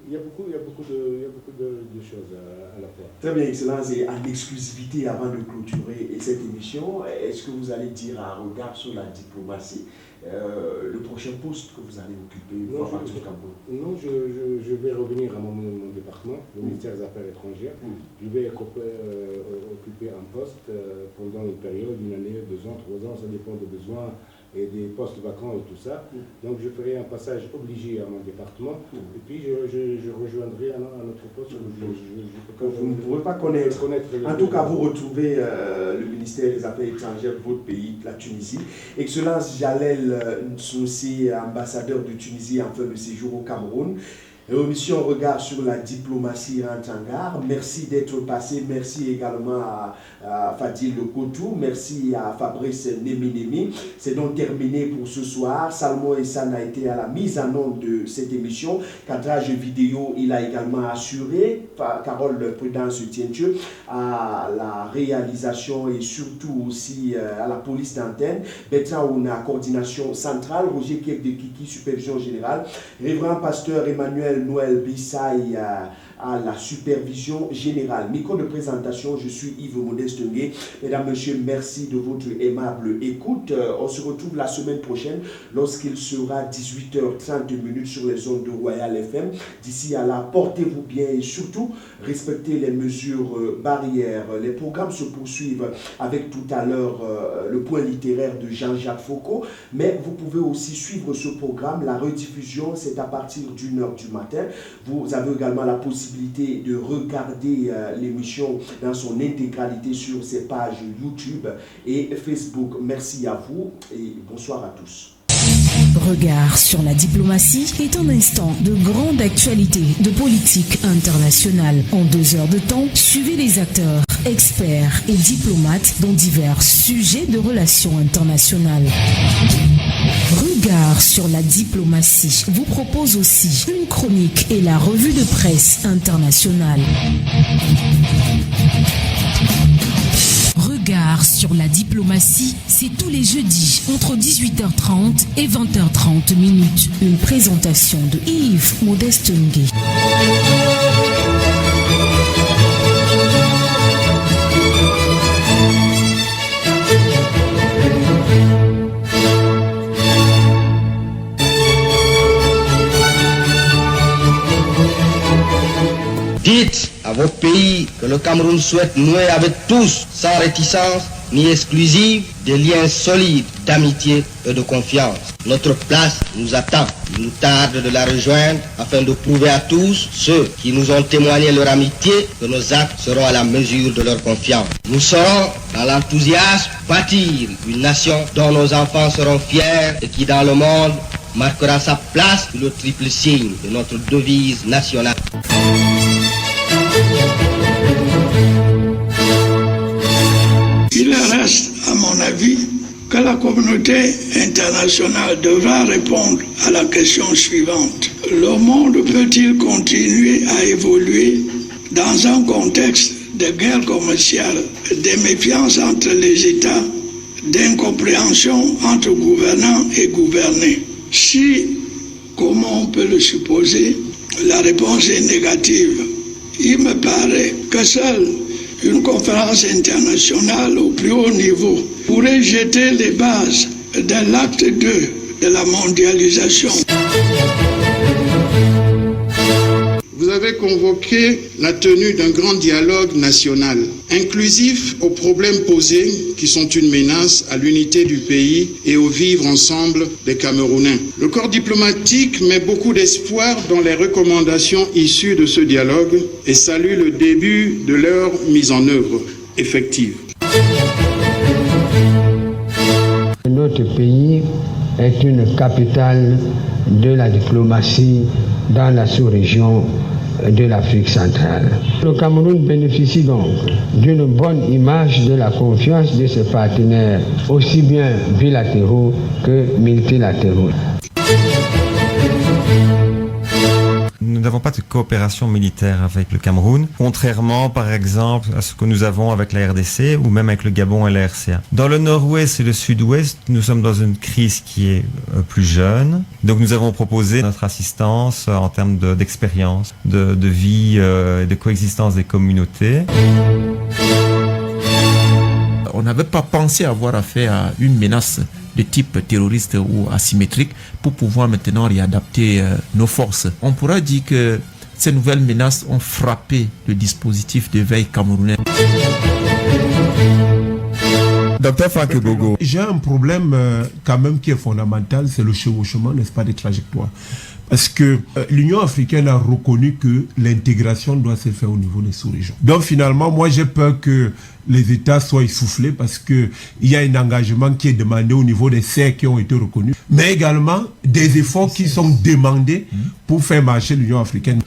il y a beaucoup de choses à la fois. Très bien, Excellence, et en exclusivité avant de clôturer cette émission, est-ce que vous allez dire un regard sur la diplomatie, le prochain poste que vous allez occuper pour partir du Cameroun? Non, je vais revenir à mon département, le ministère des Affaires étrangères. Je vais occuper un poste pendant une période, une année, 2 ans, 3 ans, ça dépend des besoins et des postes vacants et tout ça. Donc je ferai un passage obligé à mon département et puis je rejoindrai un autre poste que vous ne pourrez pas connaître. En tout cas, vous retrouvez le ministère des Affaires étrangères de votre pays, la Tunisie. Excellence Jalel Nsoussi, ambassadeur de Tunisie en fin de séjour au Cameroun. Émission Regard sur la diplomatie Rantangar. Merci d'être passé. Merci également à Fadil Kotou. Merci à Fabrice Nemi. C'est donc terminé pour ce soir. Salmo Essan a été à la mise en onde de cette émission. Cadrage vidéo, il a également assuré. Carole Prudence Tientieux à la réalisation et surtout aussi à la police d'antenne. Bertrand Ouna, coordination centrale. Roger Kiek de Kiki, supervision générale. Révérend pasteur Emmanuel Noël Bissaï à la supervision générale. Micro de présentation, je suis Yves Modeste Ngué. Mesdames, Messieurs, merci de votre aimable écoute. On se retrouve la semaine prochaine lorsqu'il sera 18h30 sur les ondes de Royal FM. D'ici à là, portez-vous bien et surtout, respectez les mesures barrières. Les programmes se poursuivent avec tout à l'heure le point littéraire de Jean-Jacques Foucault, mais vous pouvez aussi suivre ce programme. La rediffusion, c'est à partir d'1h du matin. Vous avez également la possibilité de regarder l'émission dans son intégralité sur ses pages YouTube et Facebook. Merci à vous et bonsoir à tous. Regard sur la diplomatie est un instant de grande actualité de politique internationale. En 2 heures de temps, suivez les acteurs, experts et diplomates dans divers sujets de relations internationales. Regard sur la diplomatie vous propose aussi une chronique et la revue de presse internationale. Regard sur la diplomatie, c'est tous les jeudis entre 18h30 et 20h30 minutes. Une présentation de Yves Modeste Ngué. Dites à vos pays que que le Cameroun souhaite nouer avec tous, sans réticence ni exclusive, des liens solides d'amitié et de confiance. Notre place nous attend. Il nous tarde de la rejoindre afin de prouver à tous, ceux qui nous ont témoigné leur amitié, que nos actes seront à la mesure de leur confiance. Nous saurons, dans l'enthousiasme, bâtir une nation dont nos enfants seront fiers et qui, dans le monde, marquera sa place sous le triple signe de notre devise nationale. Il reste, à mon avis, que la communauté internationale devra répondre à la question suivante. Le monde peut-il continuer à évoluer dans un contexte de guerre commerciale, de méfiance entre les États, d'incompréhension entre gouvernants et gouvernés? Si, comme on peut le supposer, la réponse est négative, il me paraît que seule une conférence internationale au plus haut niveau pourrait jeter les bases de l'acte 2 de la mondialisation. Vous avez convoqué la tenue d'un grand dialogue national, inclusif aux problèmes posés qui sont une menace à l'unité du pays et au vivre ensemble des Camerounais. Le corps diplomatique met beaucoup d'espoir dans les recommandations issues de ce dialogue et salue le début de leur mise en œuvre effective. Notre pays est une capitale de la diplomatie dans la sous-région de l'Afrique centrale. Le Cameroun bénéficie donc d'une bonne image de la confiance de ses partenaires, aussi bien bilatéraux que multilatéraux. Nous n'avons pas de coopération militaire avec le Cameroun, contrairement par exemple à ce que nous avons avec la RDC ou même avec le Gabon et la RCA. Dans le nord-ouest et le sud-ouest, nous sommes dans une crise qui est plus jeune. Donc nous avons proposé notre assistance en termes d'expérience, de vie et de coexistence des communautés. On n'avait pas pensé avoir affaire à une menace de type terroriste ou asymétrique pour pouvoir maintenant réadapter nos forces. On pourra dire que ces nouvelles menaces ont frappé le dispositif de veille camerounais. Docteur Franck Bogo, j'ai un problème quand même qui est fondamental, c'est le chevauchement, n'est-ce pas, des trajectoires. Parce que l'Union africaine a reconnu que l'intégration doit se faire au niveau des sous-régions. Donc finalement, moi j'ai peur que les États soient essoufflés parce qu'il y a un engagement qui est demandé au niveau des serres qui ont été reconnus, mais également des efforts qui sont demandés pour faire marcher l'Union africaine.